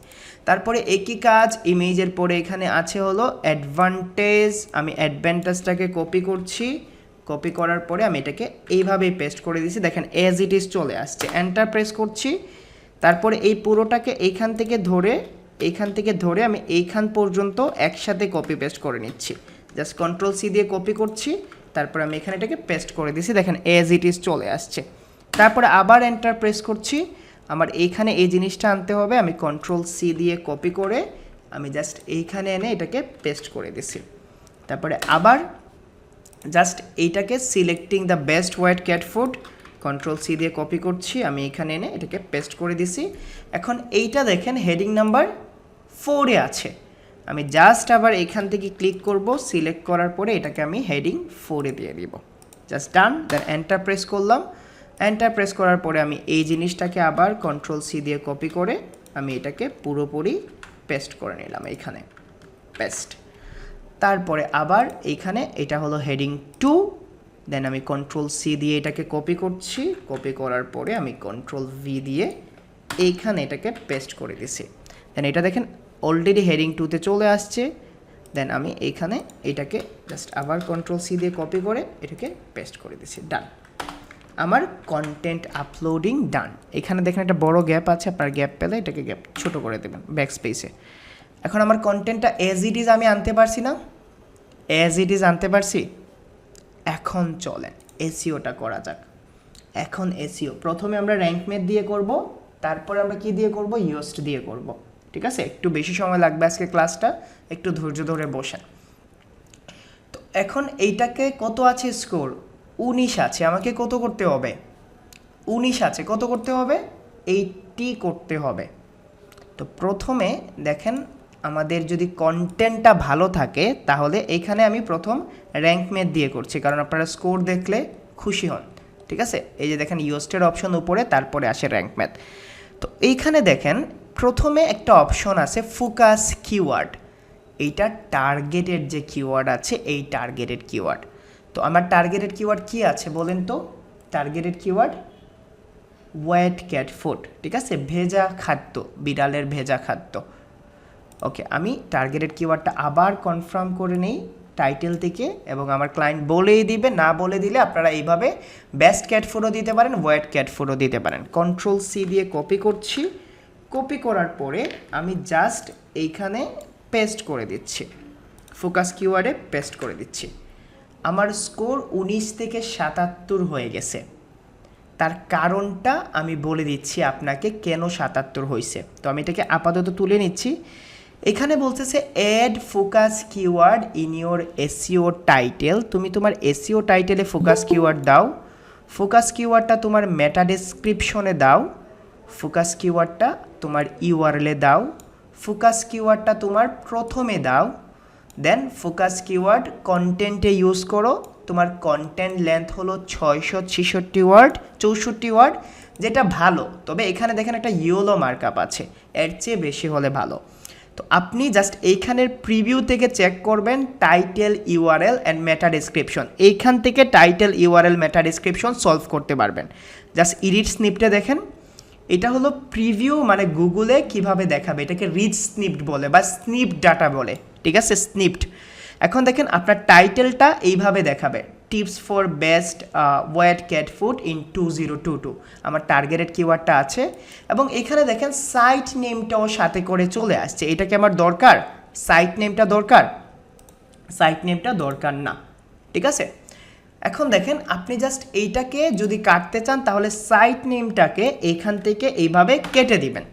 তারপরে একই কাজ ইমেজের পরে এখানে আছে হলো অ্যাডভান্টেজ, আমি অ্যাডভান্টেজটাকে কপি করছি, কপি করার পরে আমি এটাকে এইভাবেই পেস্ট করে দিছি, দেখেন এজ ইট ইজ চলে আসছে। এন্টার প্রেস করছি, তারপরে এই পুরোটাকে এইখান থেকে ধরে আমি এইখান পর্যন্ত একসাথে কপি পেস্ট করে নিচ্ছি। জাস্ট কন্ট্রোল সি দিয়ে কপি করছি, তারপর আমি এখানে এটাকে পেস্ট করে দিছি, দেখেন এজ ইট ইজ চলে আসছে। তারপরে আবার এন্টার প্রেস করছি, আমার এইখানে এই জিনিসটা আনতে হবে, আমি কন্ট্রোল সি দিয়ে কপি করে আমি জাস্ট এইখানে এনে এটাকে পেস্ট করে দিছি। তারপরে আবার জাস্ট এইটাকে selecting the best white cat food, control C দিয়ে কপি করছি, আমি এখানে এনে এটাকে পেস্ট করে দিছি। এখন এইটা দেখেন হেডিং নাম্বার 4-এ আছে, আমি জাস্ট আবার এখান থেকে ক্লিক করব, সিলেক্ট করার পরে এটাকে আমি হেডিং 4-এ দিয়ে দিব। জাস্ট ডান, দেন এন্টার প্রেস করলাম। এন্টার প্রেস করার পরে আমি এই জিনিসটাকে আবার কন্ট্রোল সি দিয়ে কপি করে আমি এটাকে পুরোপুরি পেস্ট করে নিলাম, এইখানে পেস্ট। তারপরে আবার এইখানে এটা হলো হেডিং 2, দেন আমি কন্ট্রোল সি দিয়ে এটাকে কপি করছি, কপি করার পরে আমি কন্ট্রোল ভি দিয়ে এইখানে এটাকে পেস্ট করে দিছি। দেন এটা দেখেন অলরেডি হেডিং 2-তে চলে আসছে। দেন আমি এইখানে এটাকে জাস্ট আবার কন্ট্রোল সি দিয়ে কপি করে এটাকে পেস্ট করে দিছি, ডান। আমার কন্টেন্ট আপলোডিং ডান। এখানে দেখেন একটা বড় গ্যাপ আছে, আপনার গ্যাপ পেলে এটাকে গ্যাপ ছোট করে দেবেন ব্যাক স্পেসে। এখন আমার কন্টেন্টটা এজ ইট ইজ আমি আনতে পারছি না, এজ ইট ইজ আনতে পারছি। এখন চলেন এসইওটা করা যাক। এখন এসইও প্রথমে আমরা র্যাঙ্ক ম্যাথ দিয়ে করব, তারপরে আমরা কি দিয়ে করব, ইয়োস্ট দিয়ে করব। ঠিক আছে, একটু বেশি সময় লাগবে আজকে ক্লাসটা, একটু ধৈর্য ধরে বসেন। তো এখন এইটাকে কত আছে স্কোর, 19 আছে, আমাকে কত করতে হবে, 19 আছে, কত করতে হবে, 80 করতে হবে। তো প্রথমে দেখেন আমাদের যদি কন্টেন্টটা ভালো থাকে তাহলে এইখানে আমি প্রথম র্যাঙ্ক ম্যাথ দিয়ে করছি, কারণ আপনারা স্কোর দেখলে খুশি হন। ঠিক আছে, এই যে দেখেন ইয়োস্টের অপশন উপরে, তারপরে আসে র্যাঙ্ক ম্যাথ। তো এইখানে দেখেন প্রথমে একটা অপশন আছে ফোকাস কিওয়ার্ড, এইটা টার্গেটেড যে কিওয়ার্ড আছে, এই টার্গেটেড কিওয়ার্ড। তো আমার টার্গেটেড কিওয়ার্ড কি আছে বলেন তো, targeted keyword wet cat food. ঠিক আছে, ভেজা খাদ্য, বিড়ালের ভেজা খাদ্য। ওকে, আমি টার্গেটেড কিওয়ার্ডটা আবার কনফার্ম করে নিই টাইটেল থেকে, এবং আমার ক্লায়েন্ট বলেই দিবে, না বলে দিলে আপনারা এইভাবে বেস্ট ক্যাট ফুডও দিতে পারেন, ওয়েট ক্যাট ফুডও দিতে পারেন। কন্ট্রোল সি দিয়ে কপি করছি, কপি করার পরে আমি জাস্ট এইখানে পেস্ট করে দিচ্ছি, ফোকাস কিওয়ার্ডে পেস্ট করে দিচ্ছি। আমার স্কোর 19 থেকে 77 হয়ে গেছে। তার কারণটা আমি বলে দিচ্ছি আপনাকে কেন 77 হয়েছে। তো আমি এটাকে আপাতত তুলে নিচ্ছি। এখানে বলতেছে add focus keyword in your SEO title. তুমি তোমার এসইও টাইটেলে ফোকাস কিওয়ার্ড দাও, ফোকাস কিওয়ার্ডটা তোমার মেটা ডেসক্রিপশনে দাও, ফোকাস কিওয়ার্ডটা তোমার ইউআরএলে দাও, ফোকাস কিওয়ার্ডটা তোমার প্রথমে দাও, দেন ফোকাস কিওয়ার্ড কন্টেন্টে ইউজ করো। তোমার কন্টেন্ট লেন্থ হলো 666 ওয়ার্ড, 64 ওয়ার্ড, যেটা ভালো। তবে এখানে দেখেন একটা ইয়েলো মার্কআপ আছে, এর চেয়ে বেশি হলে ভালো। তো আপনি জাস্ট এইখানের প্রিভিউ থেকে চেক করবেন title, URL and meta description. এইখান থেকে টাইটেল, ইউআরএল, মেটা ডেসক্রিপশন সলভ করতে পারবেন। জাস্ট এডিট স্নিপটে দেখেন, এটা হলো প্রিভিউ, মানে গুগলে কিভাবে দেখাবে, এটাকে রিচ স্নিপড বলে বা স্নিপড ডাটা বলে। ঠিক আছে, স্নিপড। এখন দেখেন আপনার টাইটেলটা এইভাবে দেখাবে, tips for best wet cat food in 2022। আমার টার্গেটেড কিওয়ার্ডটা আছে, এবং এখানে দেখেন সাইট নেমটাও সাথে করে চলে আসছে। এটা কি আমার দরকার, সাইট নেমটা দরকার, সাইট নেমটা দরকার না। ঠিক আছে, এখন দেখেন আপনি জাস্ট এইটাকে যদি কাটতে চান তাহলে সাইট নেমটাকে এইখান থেকে এইভাবে কেটে দিবেন।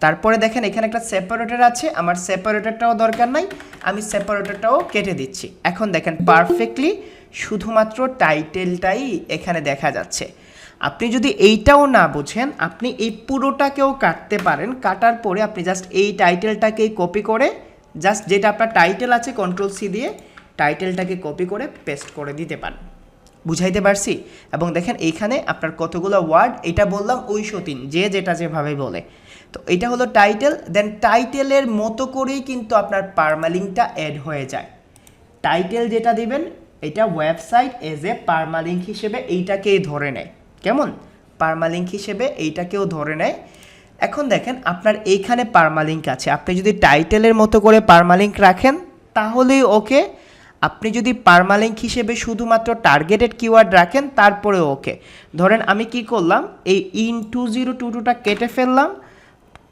তারপরে দেখেন এখানে একটা সেপারেটর আছে, আমার সেপারেটরটাও দরকার নাই, আমি সেপারেটরটাও কেটে দিচ্ছি। এখন দেখেন পারফেক্টলি শুধুমাত্র টাইটেলটাই এখানে দেখা যাচ্ছে। আপনি যদি এইটাও না বুঝেন, আপনি এই পুরোটাকেও কাটতে পারেন। কাটার পরে আপনি জাস্ট এই টাইটেলটাকেই কপি করে, জাস্ট যেটা আপনার টাইটেল আছে কন্ট্রোল সি দিয়ে টাইটেলটাকে কপি করে পেস্ট করে দিতে পারেন। বুঝাইতে পারছি? এবং দেখেন এইখানে আপনার কতগুলো ওয়ার্ড, এটা বললাম 3, যে যেটা যেভাবে বলে। তো এটা হলো টাইটেল, দেন টাইটেলের মতো করেই কিন্তু আপনার পারমালিঙ্কটা অ্যাড হয়ে যায়। টাইটেল যেটা দিবেন এটা ওয়েবসাইট এজ এ পারমালিঙ্ক হিসেবে এইটাকেই ধরে নেয়। কেমন? পারমালিঙ্ক হিসেবে এইটাকেও ধরে নেয়। এখন দেখেন আপনার এইখানে পারমালিঙ্ক আছে, আপনি যদি টাইটেলের মতো করে পারমালিঙ্ক রাখেন তাহলেই ওকে। আপনি যদি পারমালিঙ্ক হিসেবে শুধুমাত্র টার্গেটেড কিওয়ার্ড রাখেন তারপরে ওকে। ধরেন আমি কি করলাম, এই ইন 2022টা কেটে ফেললাম,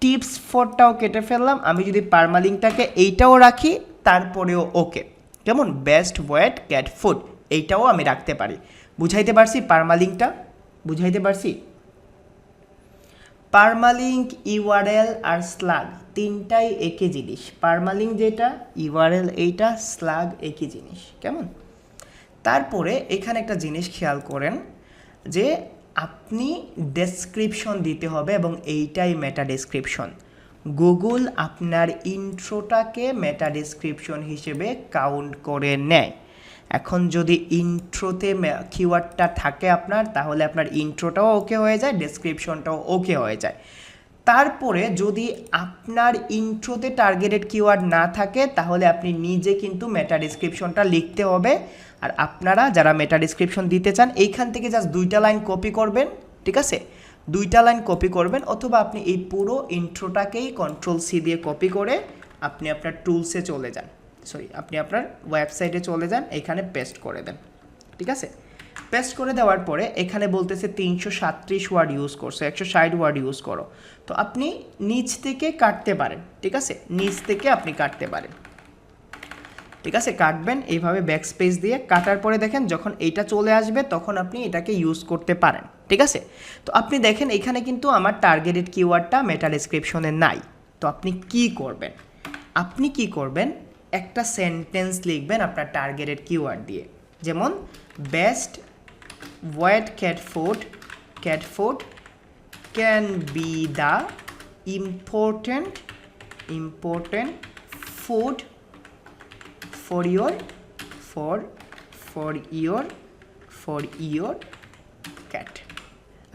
টিপস ফরটাও কেটে ফেললাম, আমি যদি পারমালিঙ্কটাকে এইটাও রাখি তারপরেও ওকে। যেমন বেস্ট ওয়েট ক্যাট ফুড, এইটাও আমি রাখতে পারি। বুঝাইতে পারছি পারমালিঙ্কটা? বুঝাইতে পারছি? পারমালিঙ্ক, ইউআরএল আর স্লাগ তিনটাই একই জিনিস। পারমালিঙ্ক যেটা, ইউআরএল এইটা, স্লাগ একই জিনিস। কেমন? তারপরে এখানে একটা জিনিস খেয়াল করেন যে আপনি ডেসক্রিপশন দিতে হবে, এবং এইটাই মেটা ডেসক্রিপশন। গুগল আপনার ইন্ট্রোটাকে মেটা ডেসক্রিপশন হিসেবে কাউন্ট করে নেয়। এখন যদি ইন্ট্রোতে কিওয়ার্ডটা থাকে আপনার, তাহলে আপনার ইন্ট্রোটাও ওকে হয়ে যায়, ডেসক্রিপশনটাও ওকে হয়ে যায়। তারপরে যদি আপনার ইন্ট্রোতে টার্গেটেড কিওয়ার্ড না থাকে তাহলে আপনি নিজে কিন্তু মেটা ডেসক্রিপশনটা লিখতে হবে। আর আপনারা যারা মেটা ডেসক্রিপশন দিতে চান এইখান থেকে জাস্ট 2টা লাইন কপি করবেন। ঠিক আছে, 2টা লাইন কপি করবেন, অথবা আপনি এই পুরো ইন্ট্রোটাকেই কন্ট্রোল সি দিয়ে কপি করে আপনি আপনার টুলসে চলে যান, আপনি আপনার ওয়েবসাইটে চলে যান, এখানে পেস্ট করে দেন। ঠিক আছে, পেস্ট করে দেওয়ার পরে এখানে বলতেছে 337 ওয়ার্ড ইউজ করছো, 160 ওয়ার্ড ইউজ করো। তো আপনি নিচ থেকে কাটতে পারেন। ঠিক আছে, নিচ থেকে আপনি কাটতে পারেন। ঠিক আছে, কাটবেন এইভাবে ব্যাক স্পেস দিয়ে। কাটার পরে দেখেন যখন এইটা চলে আসবে তখন আপনি এটাকে ইউজ করতে পারেন। ঠিক আছে, তো আপনি দেখেন এখানে কিন্তু আমার টার্গেটেড কিওয়ার্ডটা মেটা ডেসক্রিপশনে নাই। তো আপনি কি করবেন, একটা সেন্টেন্স লিখবেন আপনার টার্গেটেড কিওয়ার্ড দিয়ে, যেমন best wet cat food can be the important food for your cat।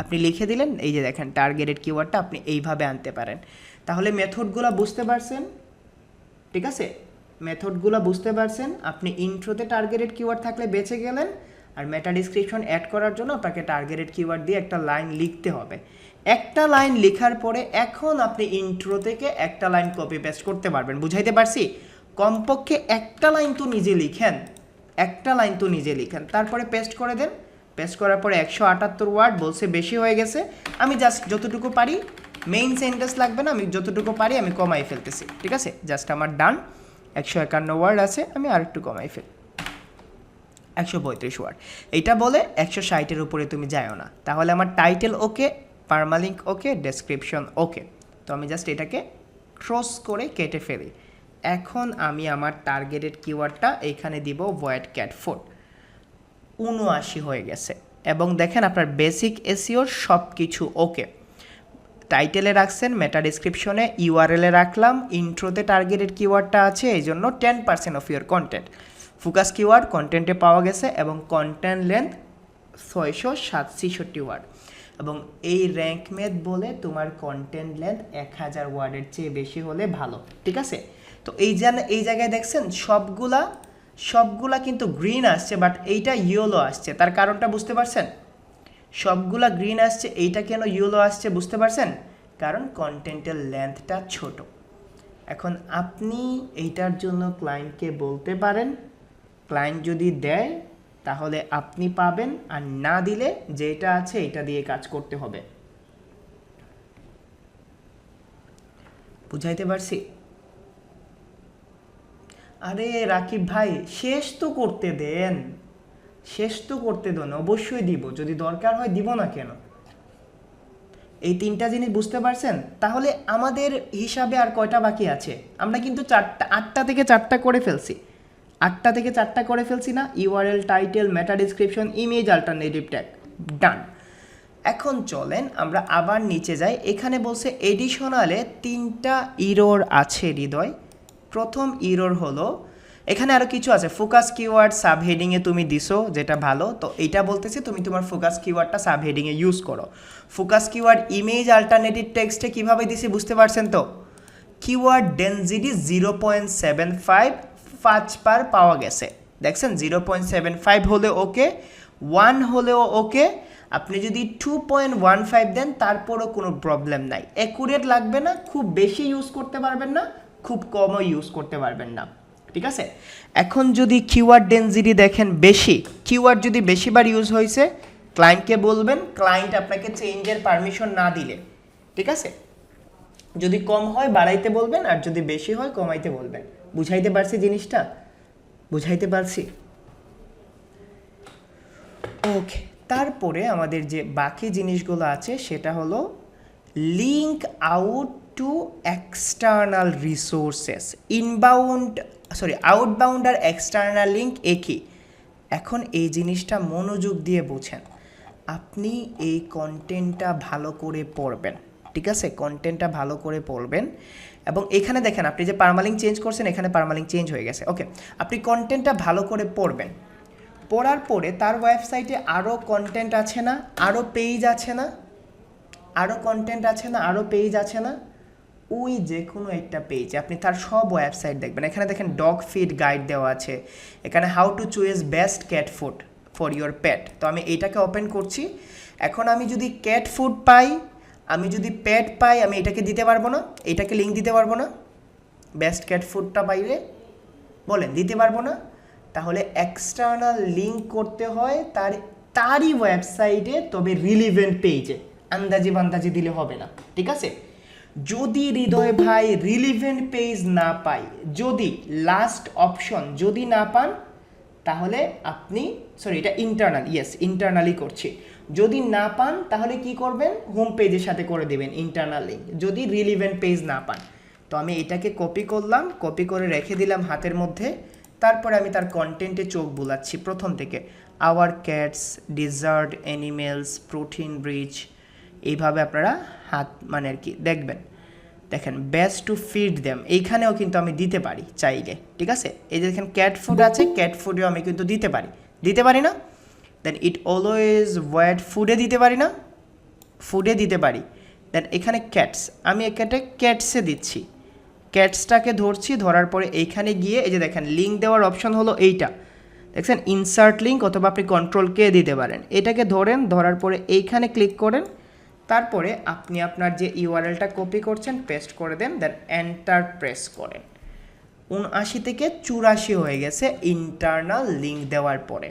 আপনি লিখে দিলেন, এই যে দেখেন টার্গেটেড কিওয়ার্ডটা আপনি এইভাবে আনতে পারেন। তাহলে মেথডগুলো বুঝতে পারছেন? ঠিক আছে, মেথডগুলো বুঝতে পারছেন। আপনি ইন্ট্রোতে টার্গেটেড কিওয়ার্ড থাকলে বেঁচে গেলেন, আর মেটা ডেসক্রিপশন অ্যাড করার জন্য আপনাকে টার্গেটেড কিওয়ার্ড দিয়ে একটা লাইন লিখতে হবে। একটা লাইন লেখার পরে এখন আপনি ইন্ট্রো থেকে একটা লাইন কপি পেস্ট করতে পারবেন। বুঝাইতে পারছি? কমপক্ষে একটা লাইন তো নিজে লিখেন, তারপরে পেস্ট করে দেন। পেস্ট করার পরে 178 ওয়ার্ড বলছে বেশি হয়ে গেছে, আমি জাস্ট যতটুকু পারি, মেইন সেন্টেন্স লাগবে না, আমি যতটুকু পারি আমি কমাই ফেলতেছি। ঠিক আছে, জাস্ট আমার ডান। 151 ওয়ার্ড আছে, আমি আর একটু কমাই 135 ওয়ার্ড। এইটা বলে 160-এর উপরে তুমি যাও না। তাহলে আমার টাইটেল ওকে, পারমালিঙ্ক ওকে, ডেসক্রিপশন ওকে। তো আমি জাস্ট এটাকে ক্রস করে কেটে ফেলি। এখন আমি আমার টার্গেটেড কিওয়ার্ডটা এইখানে দিব, ভয়েড ক্যাট ফুড। 79 হয়ে গেছে। এবং দেখেন আপনার বেসিক এসইওর সব কিছু ওকে। টাইটেলে রাখছেন, মেটা ডিসক্রিপশনে, ইউআরএলে রাখলাম, ইন্ট্রোতে টার্গেটেড কিওয়ার্ডটা আছে, এই জন্য 10% of your content. Focus keyword কন্টেন্টে পাওয়া গেছে, এবং কন্টেন্ট লেন্থ 667 ওয়ার্ড। এবং এই র্যাঙ্ক ম্যাথ বলে তোমার কন্টেন্ট লেন্থ 1000 ওয়ার্ডের চেয়ে বেশি হলে ভালো। ঠিক আছে, তো এই জায়গায় দেখছেন সবগুলা কিন্তু গ্রিন আসছে, বাট এইটা ইয়েলো আসছে। তার কারণটা বুঝতে পারছেন? সবগুলা গ্রিন আসছে, এইটা কেন ইয়েলো আসছে বুঝতে পারছেন? কারণ কন্টেন্টের লেন্থটা ছোট। এখন আপনি এইটার জন্য ক্লায়েন্টকে বলতে পারেন, ক্লায়েন্ট যদি দেয় তাহলে আপনি পাবেন, আর না দিলে যেটা আছে এটা দিয়ে কাজ করতে হবে। বুঝাইতে পারছি? আরে রাকিব ভাই, শেষ তো করতে দেন, অবশ্যই দিব, যদি দরকার হয় দিব না কেন? এই 3টা জিনিস বুঝতে পারছেন? তাহলে আমাদের হিসাবে আর কয়টা বাকি আছে? আমরা কিন্তু 8টা থেকে 4টা করে ফেলছি। 8টা থেকে 4টা করে ফেলছি না? ইউআরএল, টাইটেল, মেটা ডিসক্রিপশন, ইমেজ, অল্টারনেটিভ ট্যাগ, ডান। এখন চলেন আমরা আবার নিচে যাই। এখানে বলছে এডিশনালে 3টা ইরর আছে হৃদয়। প্রথম ইরর হলো, এখানে আরও কিছু আছে, ফোকাস কিওয়ার্ড সাব হেডিংয়ে তুমি দিছো, যেটা ভালো। তো এইটা বলতেছি তুমি তোমার ফোকাস কিওয়ার্ডটা সাব হেডিংয়ে ইউজ করো। ফোকাস কিওয়ার্ড ইমেজ অল্টারনেটিভ টেক্সটে কীভাবে দিছি বুঝতে পারছেন তো? কিওয়ার্ড ডেনসিটি 0.75 5 পাওয়া গেছে, দেখছেন? 0.75 হলে ওকে, 1 হলেও ওকে। আপনি যদি 2.15 দেন তারপরও কোনো প্রবলেম নাই। অ্যাকুরেট লাগবে না, খুব বেশি ইউজ করতে পারবেন না, খুব কমও ইউজ করতে পারবেন না। ঠিক আছে, এখন যদি কিওয়ার্ড ডেনসিটি দেখেন বেশি, কিওয়ার্ড যদি বেশিবার ইউজ হয়েছে, ক্লায়েন্টকে বলবেন, ক্লায়েন্ট আপনাকে চেঞ্জের পারমিশন না দিলে। ঠিক আছে, যদি কম হয় বাড়াইতে বলবেন, আর যদি বেশি হয় কমাইতে বলবেন। বুঝাইতে পারছি জিনিসটা? বুঝাইতে পারছি? ওকে, তারপরে আমাদের যে বাকি জিনিসগুলো আছে সেটা হলো link out to external resources. Outbound আর এক্সটার্নাল লিঙ্ক একই। এখন এই জিনিসটা মনোযোগ দিয়ে বোঝেন। আপনি এই কন্টেন্টটা ভালো করে পড়বেন। ঠিক আছে, কন্টেন্টটা ভালো করে পড়বেন। এবং এখানে দেখেন আপনি যে পারমালিঙ্ক চেঞ্জ করছেন, এখানে পারমালিঙ্ক চেঞ্জ হয়ে গেছে। ওকে, আপনি কন্টেন্টটা ভালো করে পড়বেন। পড়ার পরে তার ওয়েবসাইটে আরও কন্টেন্ট আছে না, আরও পেজ আছে না, আরও কন্টেন্ট আছে না, আরও পেজ আছে না, ওই যে কোনো একটা পেজে আপনি তার সব ওয়েবসাইট দেখবেন। এখানে দেখেন ডগ ফিড গাইড দেওয়া আছে, এখানে how to choose best cat food for your pet. তো আমি এইটাকে ওপেন করছি। এখন আমি যদি ক্যাট ফুড পাই, আমি যদি পেট পাই, আমি এটাকে দিতে পারবো না, এটাকে লিঙ্ক দিতে পারবো না। বেস্ট ক্যাট ফুডটা পাইলে বলেন দিতে পারবো না। তাহলে এক্সটার্নাল লিঙ্ক করতে হয় তারই ওয়েবসাইটে, তবে রিলিভেন্ট পেজে। আন্দাজি বান্দাজি দিলে হবে না। ঠিক আছে, যদি হৃদয় ভাই রিলিভেন্ট পেজ না পাই, যদি লাস্ট অপশন যদি না পান, তাহলে আপনি এটা ইন্টারনাল, ইয়েস ইন্টারনালি করছি। যদি না পান তাহলে কি করবেন, হোম পেজের সাথে করে দেবেন ইন্টারনাল লিঙ্ক, যদি রিলিভেন্ট পেজ না পান। তো আমি এটাকে কপি করলাম, কপি করে রেখে দিলাম হাতের মধ্যে। তারপরে আমি তার কন্টেন্টে চোখ বুলাচ্ছি প্রথম থেকে, our cats, desert animals, protein rich, এইভাবে আপনারা হাত মানে আর কি দেখবেন। দেখেন বেস্ট টু ফিড দেম, এইখানেও কিন্তু আমি দিতে পারি চাইলে, ঠিক আছে। এই যে দেখেন ক্যাট ফুড আছে, ক্যাট ফুডেও আমি কিন্তু দিতে পারি না। দেন ইট অলওয়েজ ওয়েট, ফুডে দিতে পারি না, ফুডে দিতে পারি। দেন এখানে ক্যাটস, আমি এখানে ক্যাটসে দিচ্ছি, ক্যাটসটাকে ধরছি, ধরার পরে এইখানে গিয়ে এই যে দেখেন লিঙ্ক দেওয়ার অপশন হলো এইটা, দেখছেন ইনসার্ট লিঙ্ক, অথবা আপনি কন্ট্রোল কে দিতে পারেন। এটাকে ধরেন, ধরার পরে এইখানে ক্লিক করেন, তারপরে আপনি আপনার যে ইউআরএলটা কপি করছেন পেস্ট করে দেন, দেন এন্টার প্রেস করেন। ৭৯ থেকে ৮৪ হয়ে গেছে ইন্টারনাল লিঙ্ক দেওয়ার পরে।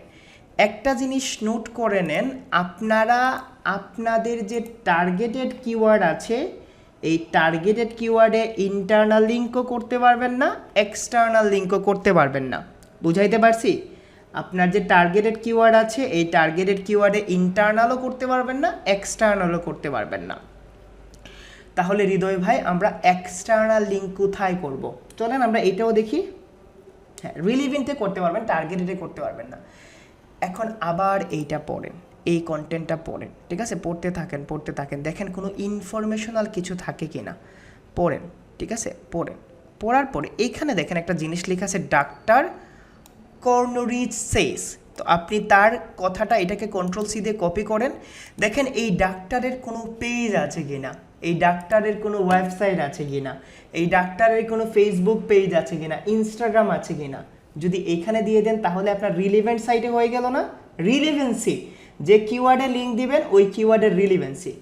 একটা জিনিস নোট করে নেন, আপনারা আপনাদের যে টার্গেটেড কিওয়ার্ড আছে, এই টার্গেটেড কিওয়ার্ডে ইন্টারনাল লিঙ্কও করতে পারবেন না, এক্সটার্নাল লিঙ্কও করতে পারবেন না। বুঝাইতে পারছি? আপনার যে টার্গেটেড কিওয়ার্ড আছে, এই টার্গেটেড কিওয়ার্ডে ইন্টারনালও করতে পারবেন না, এক্সটার্নালও করতে পারবেন না। তাহলে হৃদয় ভাই আমরা এক্সটার্নাল লিঙ্ক কোথায় করব? চলেন আমরা এটাও দেখি। হ্যাঁ, রিলিভেন্টে করতে পারবেন, টার্গেটেডে করতে পারবেন না। এখন আবার এইটা পড়েন, এই কন্টেন্টটা পড়েন, ঠিক আছে, পড়তে থাকেন, দেখেন কোনো ইনফরমেশনাল কিছু থাকে কি না, পড়েন, ঠিক আছে, পড়ার পরে এইখানে দেখেন একটা জিনিস লেখা আছে, ডাক্তার কর্নরিচ সেস। তো আপনি তার কথাটা এটাকে কন্ট্রোল সি দিয়ে কপি করেন, দেখেন এই ডাক্তারের কোনো পেজ আছে কিনা, এই ডাক্তারের কোনো ওয়েবসাইট আছে কিনা, এই ডাক্তারের কোনো ফেসবুক পেজ আছে কিনা, ইনস্টাগ্রাম আছে কিনা। যদি এইখানে দিয়ে দেন তাহলে আপনার রিলেভেন্ট সাইটে হয়ে গেল না, রিলেভেন্সি, যে কিওয়ার্ডে লিঙ্ক দিবেন ওই কিওয়ার্ডের রিলেভেন্সি।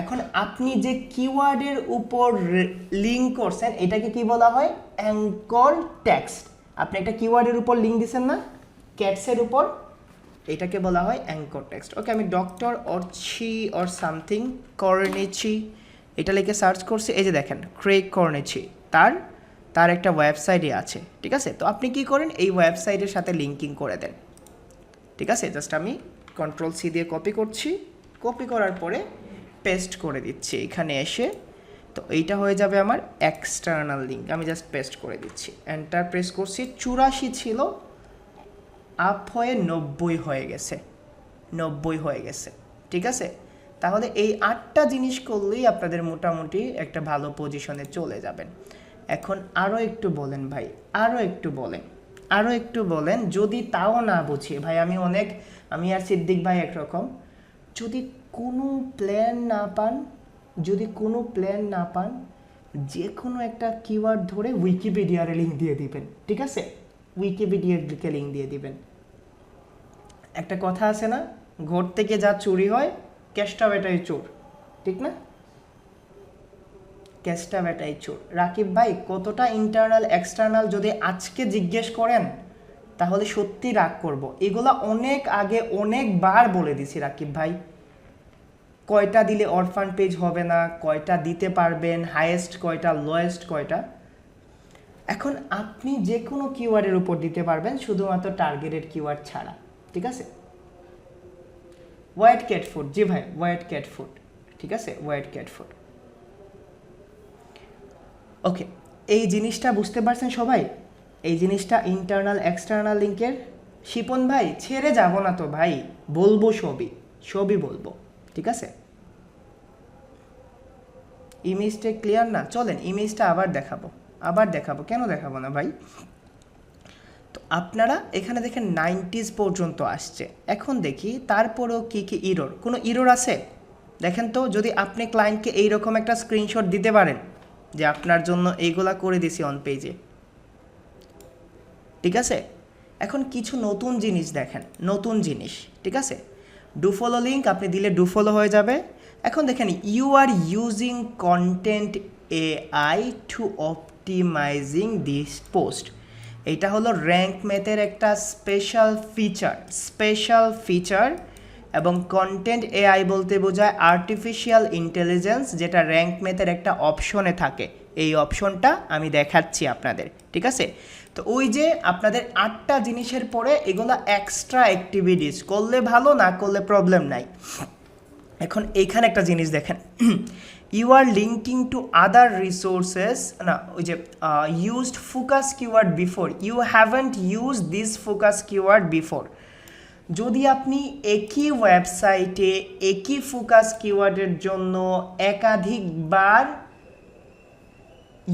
এখন আপনি যে কিওয়ার্ডের উপর লিঙ্ক করছেন এটাকে কি বলা হয়, অ্যাঙ্কর টেক্সট। আপনি একটা কিওয়ার্ডের উপর লিঙ্ক দিচ্ছেন না, ক্যাটসের উপর, এটাকে বলা হয় অ্যাঙ্কর টেক্সট। ওকে, আমি ডক্টর অর্চি অর সামথিং কর্নেচি এটা লিখে সার্চ করছি, এই যে দেখেন ক্রেগ কর্নেচি, তার একটা ওয়েবসাইটই আছে, ঠিক আছে। তো আপনি কি করেন, এই ওয়েবসাইটের সাথে লিঙ্কিং করে দেন, ঠিক আছে। জাস্ট আমি কন্ট্রোল সি দিয়ে কপি করছি, কপি করার পরে পেস্ট করে দিচ্ছি এখানে এসে। তো এইটা হয়ে যাবে আমার এক্সটার্নাল লিঙ্ক, আমি জাস্ট পেস্ট করে দিচ্ছি, এন্টার প্রেস করছি। ৮৪ ছিল, আপ হয়ে ৯০ হয়ে গেছে, ৯০ হয়ে গেছে, ঠিক আছে। তাহলে এই ৮টা জিনিস করলেই আপনাদের মোটামুটি একটা ভালো পজিশনে চলে যাবেন। এখন আরও একটু বলেন ভাই, আরও একটু বলেন, যদি তাও না বুঝি ভাই, আমি আর সিদ্দিক ভাই একরকম, যদি কোনো প্ল্যান না পান, যে কোনো একটা কিওয়ার্ড ধরে উইকিপিডিয়ার লিঙ্ক দিয়ে দিবেন, ঠিক আছে, উইকিপিডিয়ার দিকে লিঙ্ক দিয়ে দিবেন। একটা কথা আছে না, ঘর থেকে যা চুরি হয় কেষ্টা বেটাই চোর, ঠিক না, কেষ্টা বেটাই চোর। রাকিব ভাই কতটা ইন্টারনাল এক্সটার্নাল যদি আজকে জিজ্ঞেস করেন তাহলে সত্যি রাগ করব। এগুলা অনেক আগে অনেকবার বলে দিছি রাকিব ভাই, কয়টা দিলে অরফান পেজ হবে না, কয়টা দিতে পারবেন, হাইয়েস্ট কয়টা, লোয়েস্ট কয়টা। এখন আপনি যে কোনো কিওয়ার্ডের উপর দিতে পারবেন, শুধুমাত্র টার্গেটেড কিওয়ার্ড ছাড়া, ঠিক আছে। হোয়াইট ক্যাট ফুড, জি ভাই হোয়াইট ক্যাট ফুড, ঠিক আছে, হোয়াইট ক্যাট ফুড। ওকে, এই জিনিসটা বুঝতে পারছেন সবাই, এই জিনিসটা ইন্টারনাল এক্সটার্নাল লিঙ্কের। শিপন ভাই ছেড়ে যাব না তো ভাই, বলবো সবই বলবো, ঠিক আছে। ইমেজটা ক্লিয়ার না, চলেন ইমেজটা আবার দেখাবো, কেন দেখাবো না ভাই। তো আপনারা এখানে দেখেন 90s পর্যন্ত আসছে। এখন দেখি তারপরেও কি ইরর, কোনো ইরর আছে দেখেন তো। যদি আপনি ক্লায়েন্টকে এইরকম একটা স্ক্রিনশট দিতে পারেন যে আপনার জন্য এইগুলা করে দিছি অন পেজে, ঠিক আছে। এখন কিছু নতুন জিনিস দেখেন, নতুন জিনিস, ঠিক আছে। ডু ফলো লিঙ্ক আপনি দিলে ডু ফলো হয়ে যাবে। এখন দেখেন you are using content AI to optimizing this post. এটা হলো র্যাঙ্ক ম্যাথের একটা স্পেশাল ফিচার। এবং কন্টেন্ট এআই বলতে বোঝায় আর্টিফিশিয়াল ইন্টেলিজেন্স, যেটা র্যাঙ্ক ম্যাথের একটা অপশনে থাকে। এই অপশনটা আমি দেখাচ্ছি আপনাদের, ঠিক আছে? তো ওই যে আপনাদের 8টা জিনিসের পরে এগুলো এক্সট্রা অ্যাক্টিভিটিস, করলে ভালো, না করলে প্রবলেম নাই। এখন এইখানে একটা জিনিস দেখেন, you are linking to other resources, না ওই যে used focus keyword before, you haven't use this focus keyword before. যদি আপনি একই ওয়েবসাইটে একই ফোকাস কিওয়ার্ডের জন্য একাধিকবার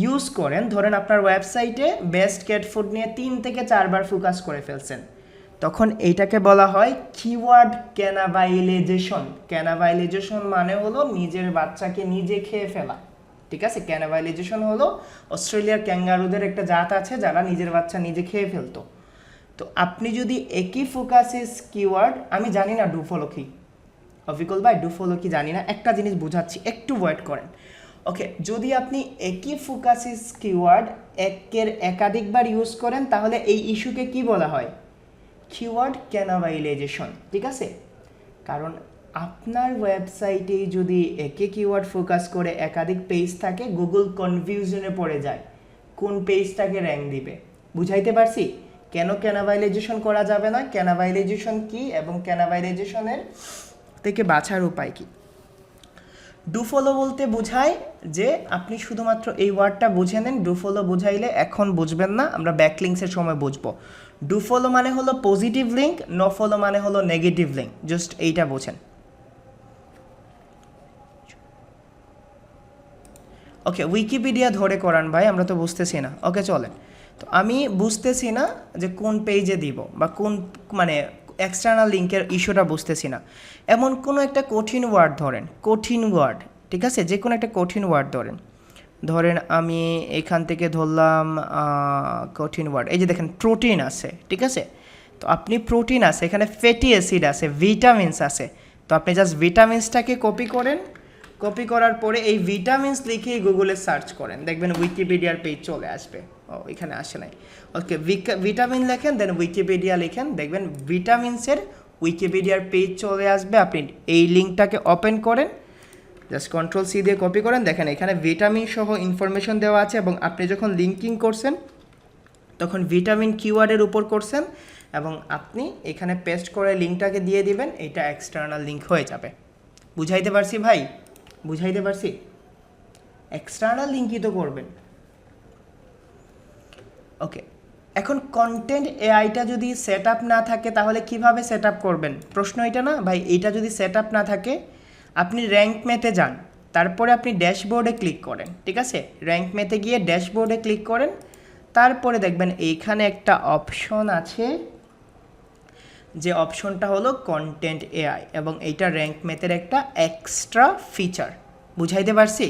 ইউজ করেন, ধরেন আপনার ওয়েবসাইটে বেস্ট ক্যাট ফুড নিয়ে 3 থেকে 4 বার ফোকাস করে ফেলছেন, তখন এইটাকে বলা হয় কিওয়ার্ড ক্যানাবাইলাইজেশন। ক্যানাবাইলাইজেশন মানে হলো নিজের বাচ্চাকে নিজে খেয়ে ফেলা, ঠিক আছে? ক্যানাবাইলাইজেশন হলো অস্ট্রেলিয়ার ক্যাঙ্গারুদের একটা জাত আছে যারা নিজের বাচ্চা নিজে খেয়ে ফেলতো। তো আপনি যদি একই ফোকাসেস কিওয়ার্ড, আমি জানি না ডু ফলো কি, অফিকল ভাই ডু ফলো কি জানি না, একটা জিনিস বোঝাচ্ছি, একটু ওয়েট করেন। ওকে, যদি আপনি একই ফোকাসেস কিওয়ার্ড একাধিকবার ইউজ করেন, তাহলে এই ইস্যুকে কি বলা হয়? কিওয়ার্ড ক্যানাবাইলাইজেশন, ঠিক আছে? কারণ আপনার ওয়েবসাইটে যদি একই কিওয়ার্ড ফোকাস করে একাধিক পেজ থাকে, গুগল কনফিউশনে পড়ে যায় কোন পেজটাকে র্যাঙ্ক দিবে। বুঝাইতে পারছি কেন ক্যানাবাইলাইজেশন করা যাবে না, ক্যানাবাইলাইজেশন কি, এবং ক্যানাবাইলাইজেশনের থেকে বাঁচার উপায় কি। ডু ফলো বলতে বোঝায় যে আপনি শুধুমাত্র এই ওয়ার্ডটা বুঝে নেন। ডু ফলো বুঝাইলে এখন বুঝবেন না, আমরা ব্যাকলিংসের সময় বুঝবো। ডু ফলো মানে হলো পজিটিভ লিঙ্ক, নো ফলো মানে হলো নেগেটিভ লিঙ্ক, জাস্ট এইটা বোঝেন। ওকে, উইকিপিডিয়া ধরে করান ভাই, আমরা তো বুঝতেছি না। ওকে চলেন, তো আমি বুঝতেছি না যে কোন পেজে দিব বা কোন মানে এক্সটার্নাল লিঙ্কের ইস্যুটা বুঝতেছি না। এমন কোনো একটা কঠিন ওয়ার্ড ধরেন, কঠিন ওয়ার্ড, ঠিক আছে? যে কোনো একটা কঠিন ওয়ার্ড ধরেন আমি এখান থেকে ধরলাম কঠিন ওয়ার্ড, এই যে দেখেন প্রোটিন আছে, ঠিক আছে? তো আপনি প্রোটিন আছে, এখানে ফ্যাটি অ্যাসিড আছে, ভিটামিনস আছে, তো আপনি জাস্ট ভিটামিনসটাকে কপি করেন, কপি করার পরে এই ভিটামিনস লিখে গুগলে সার্চ করেন, দেখবেন উইকিপিডিয়ার পেজ চলে আসবে। ও এখানে আসে নাই, ওকে, ভিটামিন লেখেন, দেন উইকিপিডিয়া লিখেন, দেখবেন ভিটামিনসের উইকিপিডিয়ার পেজ চলে আসবে। আপনি এই লিঙ্কটাকে ওপেন করেন, জাস্ট কন্ট্রোল সি দিয়ে কপি করেন, দেখেন এখানে ভিটামিন সহ ইনফরমেশন দেওয়া আছে, এবং আপনি যখন লিঙ্কিং করছেন তখন ভিটামিন কিওয়ার্ডের উপর করছেন, এবং আপনি এখানে পেস্ট করে লিঙ্কটাকে দিয়ে দিবেন, এটা এক্সটার্নাল লিঙ্ক হয়ে যাবে। বুঝাইতে পারছি ভাই? বুঝাইতে পারছি? এক্সটার্নাল লিঙ্কই তো করবেন। ওকে, এখন কন্টেন্ট এআইটা যদি সেট আপ না থাকে তাহলে কিভাবে সেট আপ করবেন? প্রশ্ন এটা না ভাই, এইটা যদি সেট আপ না থাকে, আপনি র্যাঙ্ক ম্যাথে যান, তারপরে আপনি ড্যাশবোর্ডে ক্লিক করেন, ঠিক আছে? র্যাঙ্ক ম্যাথে গিয়ে ড্যাশবোর্ডে ক্লিক করেন, তারপরে দেখবেন এইখানে একটা অপশন আছে, যে অপশনটা হলো কন্টেন্ট এআই, এবং এইটা র্যাঙ্ক ম্যাথের একটা এক্সট্রা ফিচার। বুঝাইতে পারছি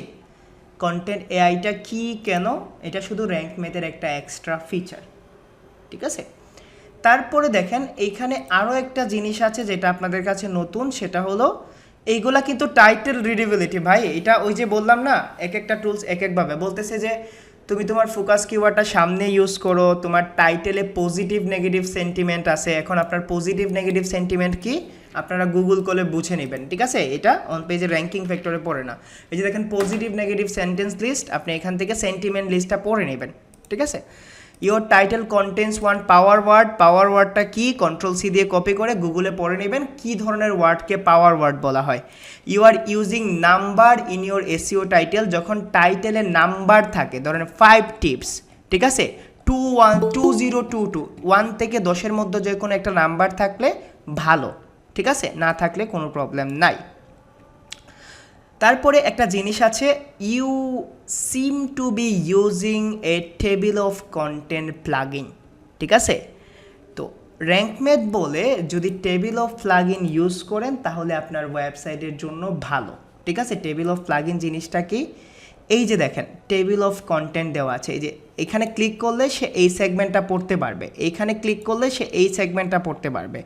কন্টেন্ট এআইটা কি, কেন? এটা শুধু র্যাঙ্ক ম্যাথের একটা এক্সট্রা ফিচার, ঠিক আছে? তারপরে দেখেন এইখানে আরও একটা জিনিস আছে যেটা আপনাদের কাছে নতুন, সেটা হলো এইগুলা কিন্তু টাইটেল রিডেবিলিটি ভাই। এটা ওই যে বললাম না, এক একটা টুলস এক একভাবে বলতেছে যে তুমি তোমার ফোকাস কিওয়ার্ডটা সামনে ইউজ করো, তোমার টাইটেলে পজিটিভ নেগেটিভ সেন্টিমেন্ট আছে। এখন আপনার পজিটিভ নেগেটিভ সেন্টিমেন্ট কি আপনারা গুগল করলে বুঝে নেবেন, ঠিক আছে? এটা অন পেজের র্যাঙ্কিং ফ্যাক্টরে পড়ে না। এই যে দেখেন পজিটিভ নেগেটিভ সেন্টেন্স লিস্ট, আপনি এখান থেকে সেন্টিমেন্ট লিস্টটা পড়ে নেবেন, ঠিক আছে? Your title contents one power word, power ওয়ার্ডটা কি কন্ট্রোল সি দিয়ে কপি করে গুগলে পড়ে নেবেন কী ধরনের ওয়ার্ডকে পাওয়ার ওয়ার্ড বলা হয়। You are using number in your SEO title, যখন টাইটেলে নাম্বার থাকে, ধরেন 5 টিপস, ঠিক আছে? 2022 1 থেকে 10-এর মধ্যে যে কোনো একটা নাম্বার থাকলে ভালো, ঠিক আছে? না থাকলে কোনো প্রবলেম নাই। তারপরে একটা জিনিস আছে, you seem to be using a table of content plugin, ঠিক আছে? তো র্যাঙ্ক ম্যাথ বলে যদি টেবিল অফ প্লাগইন ইউজ করেন তাহলে আপনার ওয়েবসাইটের জন্য ভালো, ঠিক আছে? টেবিল অফ প্লাগইন জিনিসটা কি? এই যে দেখেন টেবিল অফ কন্টেন্ট দেওয়া আছে, এই যে এখানে ক্লিক করলে সে এই সেগমেন্টটা পড়তে পারবে, এইখানে ক্লিক করলে সে এই সেগমেন্টটা পড়তে পারবে।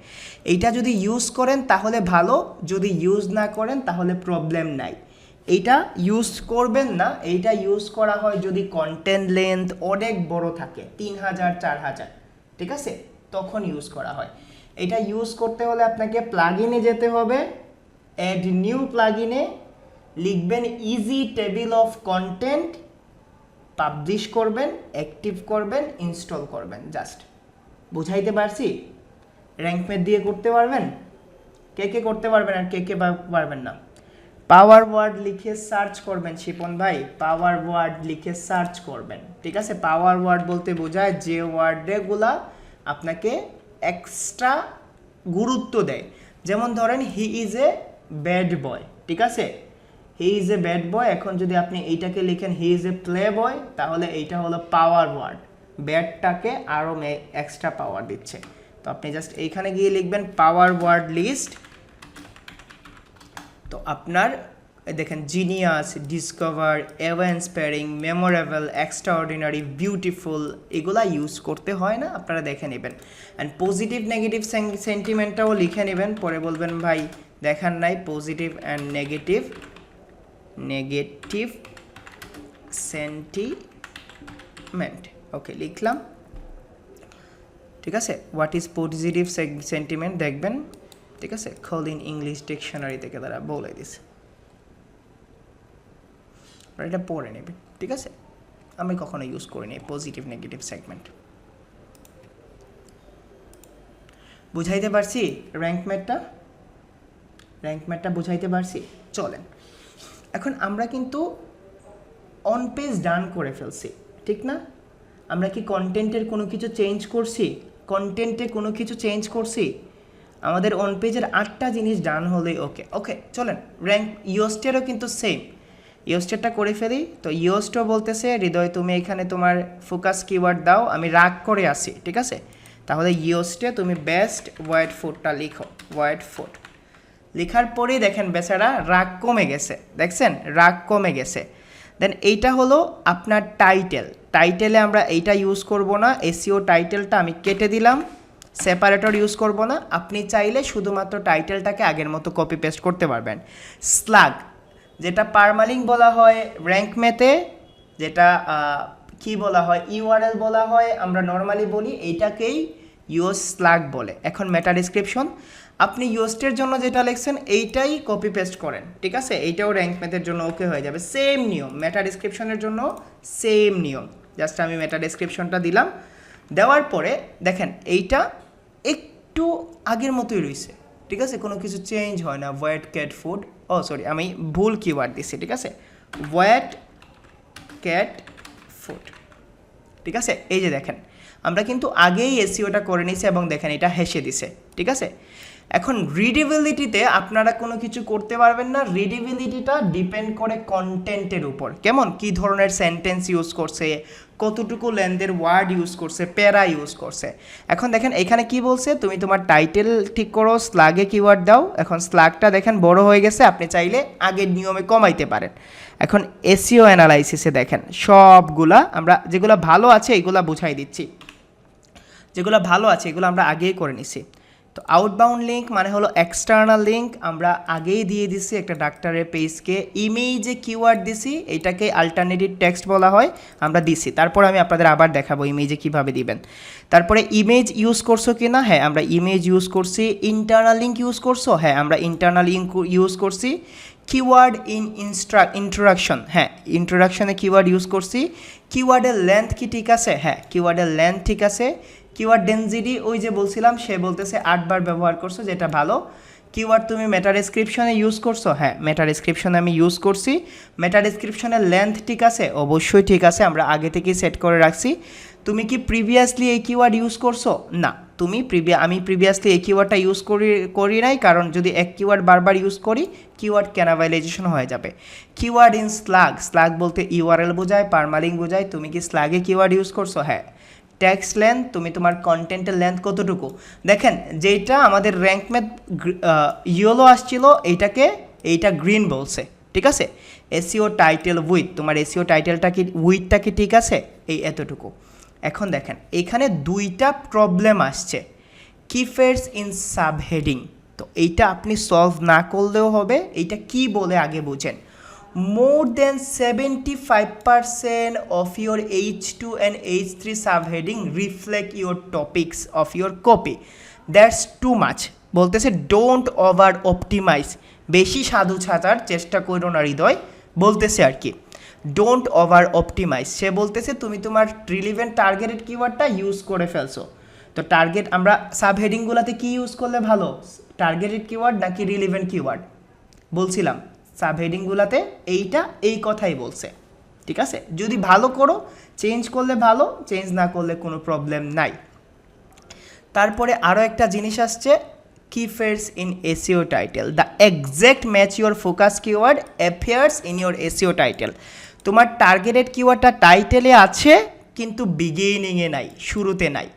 এইটা যদি ইউজ করেন তাহলে ভালো, যদি ইউজ না করেন তাহলে প্রবলেম নাই। এইটা ইউজ করবেন না, এইটা ইউজ করা হয় যদি কন্টেন্ট লেন্থ অনেক বড় থাকে, 3000 4000, ঠিক আছে? তখন ইউজ করা হয়। এটা ইউজ করতে হলে আপনাকে প্লাগইনে যেতে হবে, অ্যাড নিউ প্লাগইনে লিখবেন easy table of content, publish করবেন, অ্যাক্টিভ করবেন, ইনস্টল করবেন। জাস্ট বুঝাইতে পারছি? র্যাঙ্কমেট দিয়ে করতে পারবেন? কে কে করতে পারবেন আর কে কে পারবেন না? পাওয়ার ওয়ার্ড লিখে সার্চ করবেন শিপন ভাই, পাওয়ার ওয়ার্ড লিখে সার্চ করবেন, ঠিক আছে? পাওয়ার ওয়ার্ড বলতে বোঝায় যে ওয়ার্ডগুলা আপনাকে এক্সট্রা গুরুত্ব দেয়। যেমন ধরেন he is a bad boy, ঠিক আছে? He is a bad boy, এখন যদি আপনি এইটাকে লিখেন হি ইজ এ প্লে বয়, তাহলে এইটা হলো পাওয়ার ওয়ার্ড, ব্যাডটাকে আরও এক্সট্রা পাওয়ার দিচ্ছে। তো আপনি জাস্ট এইখানে গিয়ে লিখবেন পাওয়ার ওয়ার্ড লিস্ট। তো আপনার দেখেন genius, discover, ever inspiring, memorable, extraordinary, beautiful, এগুলা ইউজ করতে হয় না, আপনারা দেখে নেবেন। অ্যান্ড পজিটিভ নেগেটিভ সেন্টিমেন্টটাও লিখে নেবেন, পরে বলবেন ভাই দেখান নাই পজিটিভ অ্যান্ড নেগেটিভ সেন্টিমেন্ট। ওকে, লিখলাম, ঠিক আছে? হোয়াট ইজ পজিটিভ সেন্টিমেন্ট দেখবেন, ঠিক আছে? খোল ইন ইংলিশ ডিকশনারি থেকে তারা বলে দিছে, এটা পড়ে নেবে, ঠিক আছে? আমি কখনো ইউজ করিনি পজিটিভ নেগেটিভ সেগমেন্ট। বুঝাইতে পারছি র্যাঙ্কমেটটা বুঝাইতে পারছি? চলেন, এখন আমরা কিন্তু অন পেজ ডান করে ফেলছি, ঠিক না? আমরা কি কন্টেন্টের কোনো কিছু চেঞ্জ করছি? আমাদের অন পেজের 8টা জিনিস ডান হলেই ওকে। চলেন, র্যাঙ্ক ইওস্টেরও কিন্তু সেম, ইওস্টেরটা করে ফেলি। তো ইওস্টও বলতেছে হৃদয় তুমি এখানে তোমার ফোকাস কিওয়ার্ড দাও, আমি রাগ করে আসি, ঠিক আছে? তাহলে ইওস্টে তুমি বেস্ট ওয়াইড ফুডটা লিখো, ওয়াইড ফুড লেখার পরেই দেখেন বেচারা রাগ কমে গেছে, দেখছেন রাগ কমে গেছে। দেন এইটা হলো আপনার টাইটেলে আমরা এইটা ইউজ করব না, এসইও টাইটেলটা আমি কেটে দিলাম, সেপারেটর ইউজ করব না। আপনি চাইলে শুধুমাত্র টাইটেলটাকে আগের মতো কপি পেস্ট করতে পারবেন। স্লাগ, যেটা পারমালিঙ্ক বলা হয় র্যাঙ্ক ম্যাথে, যেটা কি বলা হয় ইউআরএল বলা হয়, আমরা নর্মালি বলি এইটাকেই ইউএস স্লাগ বলে। এখন মেটা ডিসক্রিপশন, আপনি ইউএসটের জন্য যেটা লিখছেন এইটাই কপি পেস্ট করেন, ঠিক আছে? এইটাও র্যাঙ্ক ম্যাথের জন্য ওকে হয়ে যাবে, সেম নিয়ম। মেটা ডিসক্রিপশনের জন্য সেম নিয়ম, জাস্ট আমি মেটা ডিসক্রিপশনটা দিলাম। দেওয়ার পরে দেখেন এইটা একটু আগের মতোই রয়েছে, ঠিক আছে? কোনো কিছু চেঞ্জ হয় না। ওয়েট ক্যাট ফুড, সরি আমি ভুল কিওয়ার্ড দিচ্ছি, ঠিক আছে? ওয়েট ক্যাট ফুড, ঠিক আছে? এই যে দেখেন আমরা কিন্তু আগেই এসইওটা করে নিয়েছি এবং দেখেন এটা হেসে দিছে, ঠিক আছে? এখন রিডেবিলিটিতে আপনারা কোনো কিছু করতে পারবেন না, রিডেবিলিটিটা ডিপেন্ড করে কন্টেন্টের উপর, কেমন কী ধরনের সেন্টেন্স ইউজ করছে, কতটুকু লেন্থের ওয়ার্ড ইউজ করছে, প্যারা ইউজ করছে। এখন দেখেন এখানে কি বলছে, তুমি তোমার টাইটেল ঠিক করো, স্লাগে কিওয়ার্ড দাও। এখন স্লাগটা দেখেন বড় হয়ে গেছে, আপনি চাইলে আগের নিয়মে কমাইতে পারেন। এখন এসইও অ্যানালাইসিসে দেখেন সবগুলা আমরা যেগুলো ভালো আছে এগুলো বুঝাই দিচ্ছি, যেগুলো ভালো আছে এগুলো আমরা আগেই করে নিছি। তো আউটবাউন্ড লিঙ্ক মানে হলো এক্সটার্নাল লিঙ্ক, আমরা আগেই দিয়ে দিছি একটা ডাক্তারের পেজকে। ইমেজে কিওয়ার্ড দিছি, এটাকে অল্টারনেটিভ টেক্সট বলা হয়, আমরা দিছি। তারপর আমি আপনাদের আবার দেখাবো ইমেজে কিভাবে দিবেন। তারপরে ইমেজ ইউজ করছো কি না, হ্যাঁ আমরা ইমেজ ইউজ করছি। ইন্টারনাল লিঙ্ক ইউজ করছো, হ্যাঁ আমরা ইন্টারনাল লিঙ্ক ইউজ করছি। কিওয়ার্ড ইন ইন্ট্রোডাকশন, হ্যাঁ ইন্ট্রোডাকশনে কিওয়ার্ড ইউজ করছি। কিওয়ার্ডের লেন্থ কি ঠিক আছে, হ্যাঁ কিওয়ার্ডের লেন্থ ঠিক আছে। কিওয়ার্ড ডেনসিটি ওই যে বলছিলাম, সে বলতেছে 8 বার ব্যবহার করছো, যেটা ভালো। কিওয়ার্ড তুমি মেটা ডেসক্রিপশনে ইউজ করছো, হ্যাঁ মেটা ডেসক্রিপশনে আমি ইউজ করছি। মেটা ডেসক্রিপশনের লেন্থ ঠিক আছে, অবশ্যই ঠিক আছে, আমরা আগে থেকেই সেট করে রাখছি। তুমি কি প্রিভিয়াসলি এই কিওয়ার্ড ইউজ করছো? না, তুমি আমি প্রিভিয়াসলি এই কিওয়ার্ডটা ইউজ করি নাই, কারণ যদি এক কিওয়ার্ড বারবার ইউজ করি কিওয়ার্ড ক্যানাভাইলাইজেশন হয়ে যাবে। কিওয়ার্ড ইন স্লাগ বলতে ইউআরএল বোঝায়, পারমালিঙ্ক বোঝায়। তুমি কি স্লাগে কিওয়ার্ড ইউজ করছো? হ্যাঁ। টেক্সট লেন্থ, তুমি তোমার কন্টেন্টের লেন্থ কতটুকু। দেখেন যেটা আমাদের র্যাঙ্ক ম্যাথ ইয়েলো আসছিল এইটা গ্রিন বলছে, ঠিক আছে? এসইও টাইটেল উইথ, তোমার এসইও টাইটেলটা কি উইথটা কি ঠিক আছে, এই এতটুকু। এখন দেখেন এখানে 2টা প্রবলেম আসছে, কিফেয়ার্স ইন সাবহেডিং। তো এইটা আপনি সলভ না করলেও হবে। এইটা কি বলে আগে বুঝেন। More than 75% of your H2 and H3 subheading reflect your topics of your copy. That's too much. বলতেছে ডোন্ট ওভার অপটিমাইজ, বেশি সাধু ছাতার চেষ্টা করো না হৃদয়, বলতেছে আর কি ডোন্ট ওভার অপটিমাইজ। সে বলতেছে তুমি তোমার রিলিভেন্ট টার্গেটেড কিওয়ার্ডটা ইউজ করে ফেলছো। তো টার্গেট আমরা সাব হেডিংগুলোতে কী ইউজ করলে ভালো, টার্গেটেড কিওয়ার্ড নাকি রিলিভেন্ট কিওয়ার্ড? বলছিলাম সাব হেডিংগুলোতে এইটা এই কথাই বলছে, ঠিক আছে? যদি ভালো করো চেঞ্জ করলে ভালো, চেঞ্জ না করলে কোনো প্রবলেম নাই। তারপরে আরও একটা জিনিস আসছে, keywords in SEO title, the exact match your focus keyword appears in your SEO title। তোমার টার্গেটেড কিওয়ার্ডটা টাইটেলে আছে কিন্তু বিগিনিংয়ে নাই, শুরুতে নাই,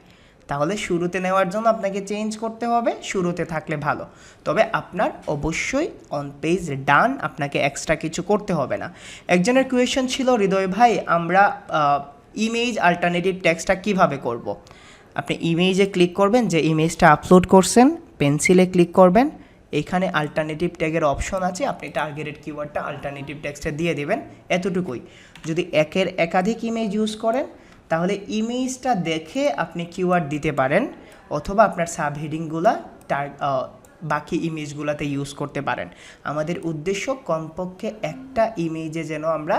তাহলে শুরুতে নেওয়ার জন্য আপনাকে চেঞ্জ করতে হবে, শুরুতে থাকলে ভালো। তবে আপনার অবশ্যই অন পেজ ডান, আপনাকে এক্সট্রা কিছু করতে হবে না। একজনের কোয়েশ্চেন ছিল হৃদয় ভাই আমরা ইমেজ অল্টারনেটিভ টেক্সটটা কিভাবে করব। আপনি ইমেজে ক্লিক করবেন, যে ইমেজটা আপলোড করছেন পেন্সিলে ক্লিক করবেন, এখানে অল্টারনেটিভ ট্যাগের অপশন আছে, আপনি টার্গেটেড কিওয়ার্ডটা অল্টারনেটিভ টেক্সটে দিয়ে দেবেন, এতটুকুই। যদি একাধিক ইমেজ ইউজ করেন তাহলে ইমেজটা দেখে আপনি কিওয়ার্ড দিতে পারেন, অথবা আপনার সাব হেডিংগুলা বাকি ইমেজগুলোতে ইউজ করতে পারেন। আমাদের উদ্দেশ্য কমপক্ষে একটা ইমেজে যেন আমরা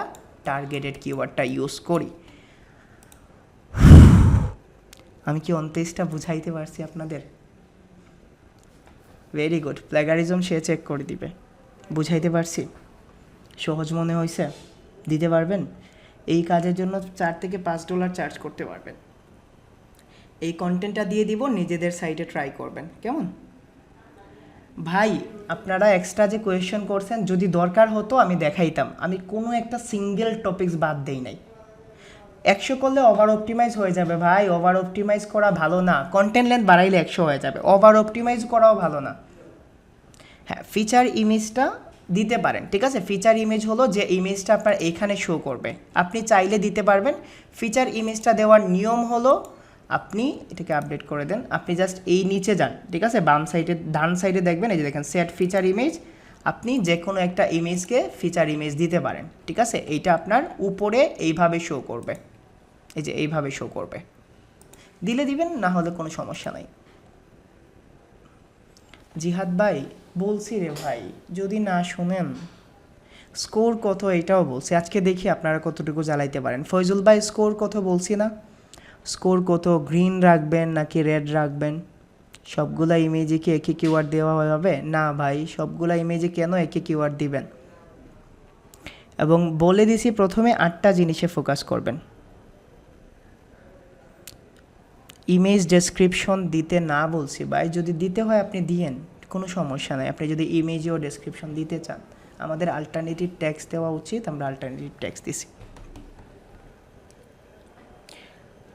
টার্গেটেড কিওয়ার্ডটা ইউজ করি। আমি কি অন্তেজটা বুঝাইতে পারছি আপনাদের? ভেরি গুড, প্ল্যাগারিজম সে চেক করে দিবে। বুঝাইতে পারছি? সহজ মনে হয়েছে? দিতে পারবেন? এই কাজের জন্য $4 থেকে $5 চার্জ করতে পারবেন। এই কন্টেন্টটা দিয়ে দিব, নিজেদের সাইটে ট্রাই করবেন, কেমন? ভাই আপনারা এক্সট্রা যে কোয়েশ্চেন করছেন, যদি দরকার হতো আমি দেখাইতাম, আমি কোনো একটা সিঙ্গেল টপিকস বাদ দেই নাই। 100 করলে ওভার অপটিমাইজ হয়ে যাবে ভাই, ওভার অপটিমাইজ করা ভালো না। কন্টেন্ট লেন্থ বাড়াইলে 100 হয়ে যাবে, ওভার অপটিমাইজ করাও ভালো না। হ্যাঁ, ফিচার ইমেজটা দিতে পারেন, ঠিক আছে? ফিচার ইমেজ হলো যে ইমেজটা আপনার এইখানে শো করবে, আপনি চাইলে দিতে পারবেন। ফিচার ইমেজটা দেওয়ার নিয়ম হলো আপনি এটাকে আপডেট করে দেন, আপনি জাস্ট এই নিচে যান, ঠিক আছে? বাম সাইডে ডান সাইডে দেখবেন, এই যে দেখেন সেট ফিচার ইমেজ, আপনি যে কোনো একটা ইমেজকে ফিচার ইমেজ দিতে পারেন, ঠিক আছে? এইটা আপনার উপরে এইভাবে শো করবে, এই যে এইভাবে শো করবে, দিলে দিবেন, না হলে কোনো সমস্যা নাই। জিহাদ ভাই বলছি রে ভাই, যদি না শুনেন স্কোর কত এটাও বলছি, আজকে দেখি আপনারা কতটুকু জ্বালাইতে পারেন। ফয়জুল ভাই স্কোর কত বলছি না? স্কোর কত, গ্রিন রাখবেন নাকি রেড রাখবেন? সবগুলা ইমেজে কি একই কিওয়ার্ড দেওয়া হবে? না ভাই, সবগুলা ইমেজে কেন একই কিওয়ার্ড দিবেন? এবং বলে দিছি প্রথমে 8টা জিনিসে ফোকাস করবেন। ইমেজ ডেসক্রিপশন দিতে না বলছি ভাই, যদি দিতে হয় আপনি দিয়েন, কোনো সমস্যা নাই। আপনি যদি ইমেজেও ডেসক্রিপশন দিতে চান, আমাদের অল্টারনেটিভ ট্যাক্স দেওয়া উচিত, আমরা অল্টারনেটিভ ট্যাক্স দিছি।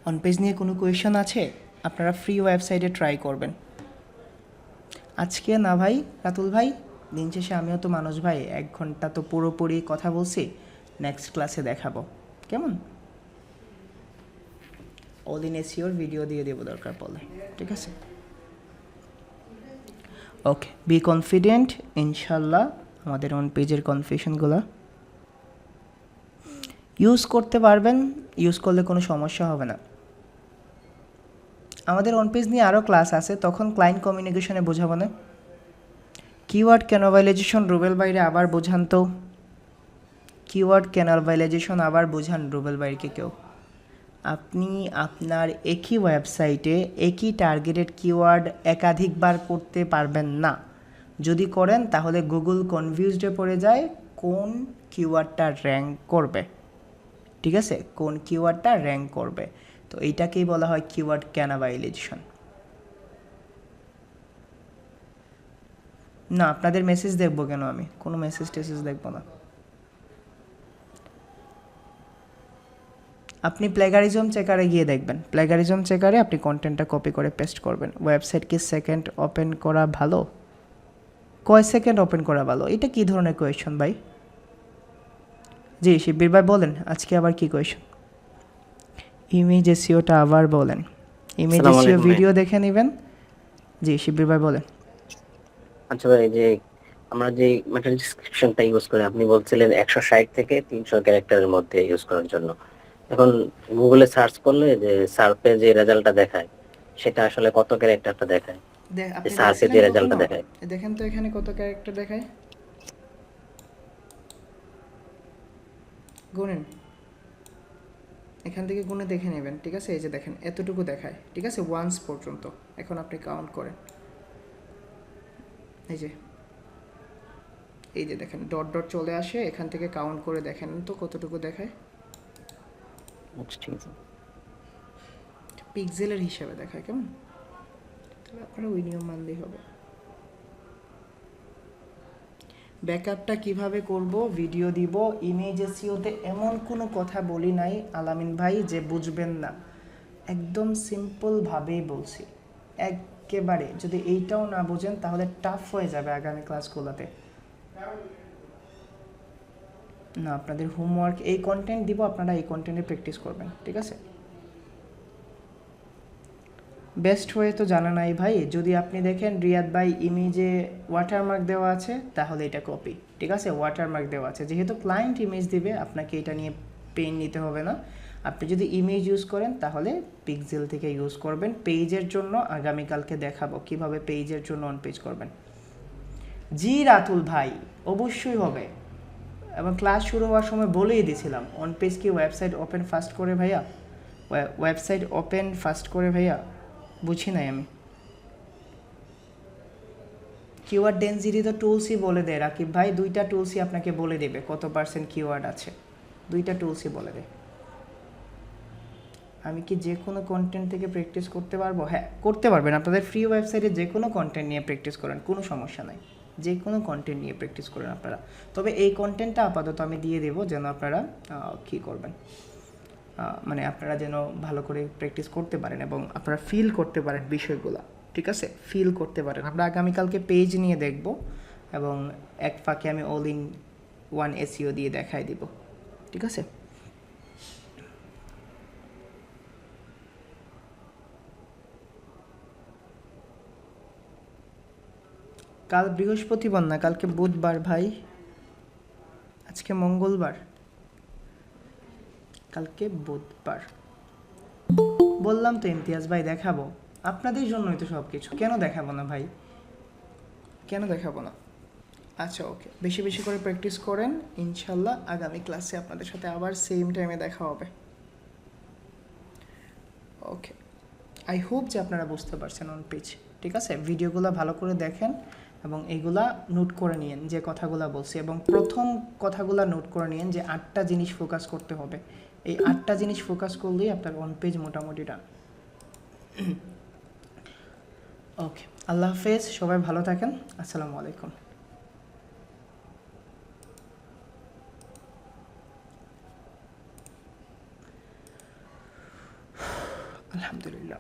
অন পেজ নিয়ে কোনো কোয়েশন আছে? আপনারা ফ্রি ওয়েবসাইটে ট্রাই করবেন। আজকে না ভাই রাতুল ভাই, দিন শেষে আমিও তো মানুষ ভাই, 1 ঘন্টা তো পুরোপুরি কথা বলছি, নেক্সট ক্লাসে দেখাবো, কেমন? অল ইন এসইওর ভিডিও দিয়ে দেবো দরকার পড়লে, ঠিক আছে? ওকে, বি কনফিডেন্ট, ইনশাল্লাহ আমাদের অন পেজের কনফিউশনগুলো ইউজ করতে পারবেন, ইউজ করলে কোনো সমস্যা হবে না। আমাদের অন পেজ নিয়ে আরও ক্লাস আছে, তখন ক্লায়েন্ট কমিউনিকেশনে বোঝাবো না। কিওয়ার্ড ক্যানভালাইজেশন রুবেল বাইরে আবার বোঝান তো, কিওয়ার্ড ক্যানভালাইজেশন আবার বোঝান রুবেল বাইরকে কেউ। আপনি আপনার একই ওয়েবসাইটে একই টার্গেটেড কিওয়ার্ড একাধিকবার করতে পারবেন না। যদি করেন তাহলে গুগল কনফিউজডে পড়ে যায় কোন কিওয়ার্ডটা র্যাঙ্ক করবে, ঠিক আছে? কোন কিওয়ার্ডটা র্যাঙ্ক করবে, তো এইটাকেই বলা হয় কিওয়ার্ড ক্যানভালাইজেশন। না, আপনাদের মেসেজ দেখবো কেন? আমি কোনো মেসেজ টেসেজ দেখবো না। আপনি প্লেগারিজম চেকারে গিয়ে দেখবেন, প্লেগারিজম চেকারে আপনি কন্টেন্টটা কপি করে পেস্ট করবেন। ওয়েবসাইট কি সেকেন্ড ওপেন করা ভালো? কয় সেকেন্ড ওপেন করা ভালো? এটা কি ধরনের কোয়েশন ভাই? জি শিবির ভাই বলেন, আজকে আবার কি কোয়েশন? ইমেজ এসইওটা আবার বলেন। ইমেজ এসইও ভিডিও দেখে নেবেন। জি শিবির ভাই বলেন। আচ্ছা ভাই, যে আমরা যে মেটা ডেসক্রিপশনটা ইউজ করি, আপনি বলছিলেন 160 থেকে 300 ক্যারেক্টারের মধ্যে ইউজ করার জন্য। এখন গুগলে সার্চ করলে যে সার্চে যে রেজাল্টটা দেখায় সেটা আসলে কত ক্যারেক্টারটা দেখায়? আপনি স্যারকে দেখছিলেন যে রেজাল্টটা কখনো? দেখায়। দেখেন তো এখানে কত ক্যারেক্টার দেখায়, গুনেন, এখান থেকে গুনে দেখে নেবেন, ঠিক আছে? এই যে দেখেন এতটুকু দেখায়, ঠিক আছে, ওয়ান্স পর্যন্ত। এখন আপনি কাউন্ট করেন, এই যে দেখেন ডট ডট চলে আসে, এখান থেকে কাউন্ট করে দেখেন তো কতটুকু দেখায়। আচ্ছা ঠিক আছে। পিক্সেলের হিসাবে দেখায়, কেমন? তাহলে আপনারা ওই নিয়ম মানলেই হবে। ব্যাকআপটা কিভাবে করব, ভিডিও দিব। ইমেজ এসইওতে এমন কোনো কথা বলি নাই আলামিন ভাই যে বুঝবেন না, একদম সিম্পলভাবেই বলছি একেবারে। যদি এইটাও না বোঝেন তাহলে টাফ হয়ে যাবে আগামী ক্লাসগুলোতে। না, আপনাদের হোমওয়ার্ক এই কন্টেন্ট দিব, আপনারা এই কন্টেন্টে প্র্যাকটিস করবেন, ঠিক আছে? বেস্ট হয়ে তো জানা নাই ভাই। যদি আপনি দেখেন রিয়াদ ভাই ইমেজে ওয়াটারমার্ক দেওয়া আছে তাহলে এটা কপি, ঠিক আছে? ওয়াটারমার্ক দেওয়া আছে, যেহেতু ক্লায়েন্ট ইমেজ দিবে আপনাকে এটা নিয়ে পেন নিতে হবে না। আপনি যদি ইমেজ ইউজ করেন তাহলে পিক্সেল থেকে ইউজ করবেন। পেজের জন্য আগামীকালকে দেখাবো কিভাবে পেজের জন্য অন পেজ করবেন। জি রাতুল ভাই, অবশ্যই হবে, এবং ক্লাস শুরু হওয়ার সময় বলেই দিয়েছিলাম অন পেজ কি ওয়েবসাইট ওপেন ফাস্ট করে ভাইয়া, ওয়েবসাইট ওপেন ফাস্ট করে ভাইয়া, বুঝি নাই আমি। কিওয়ার্ড ডেনসিটি তো টুলসই বলে দেয় রাকিব ভাই, দুইটা টুলসই আপনাকে বলে দেবে কত পার্সেন্ট কিওয়ার্ড আছে, দুইটা টুলসই বলে দেয়। আমি কি যে কোনো কন্টেন্ট থেকে প্র্যাকটিস করতে পারবো? হ্যাঁ, করতে পারবেন। আপনাদের ফ্রি ওয়েবসাইটে যে কোনো কন্টেন্ট নিয়ে প্র্যাকটিস করেন, কোনো সমস্যা নাই, যে কোনো কন্টেন্ট নিয়ে প্র্যাকটিস করেন আপনারা। তবে এই কন্টেন্টটা আপাতত আমি দিয়ে দেবো যেন আপনারা কী করবেন, মানে আপনারা যেন ভালো করে প্র্যাকটিস করতে পারেন এবং আপনারা ফিল করতে পারেন বিষয়গুলো, ঠিক আছে? ফিল করতে পারেন। আমরা আগামীকালকে পেজ নিয়ে দেখব এবং এক ফাঁকে আমি অল ইন ওয়ান এসইও দিয়ে দেখাই দিব, ঠিক আছে? কাল বৃহস্পতিবার না, কালকে বুধবার ভাই, আজকে মঙ্গলবার, কালকে বুধবার। বললাম তো ইমতিয়াজ ভাই দেখাবো, আপনাদের জন্যই তো সব কিছু। কেন দেখাবো না ভাই, কেন দেখাবো না? আচ্ছা ওকে, বেশি বেশি করে প্র্যাকটিস করেন, ইনশাল্লাহ আগামী ক্লাসে আপনাদের সাথে আবার সেম টাইমে দেখা হবে। ওকে, আই হোপ যে আপনারা বুঝতে পারছেন অন পেজ, ঠিক আছে? ভিডিওগুলো ভালো করে দেখেন এবং এইগুলা নোট করে নিন যে কথাগুলো বলছি, এবং প্রথম কথাগুলো নোট করে নিন যে 8টা জিনিস ফোকাস করতে হবে। এই 8টা জিনিস ফোকাস করলেই আপনার অন পেজ মোটামুটি ডান। ওকে, আল্লাহ হাফেজ, সবাই ভালো থাকেন, আসসালামু আলাইকুম। আলহামদুলিল্লাহ।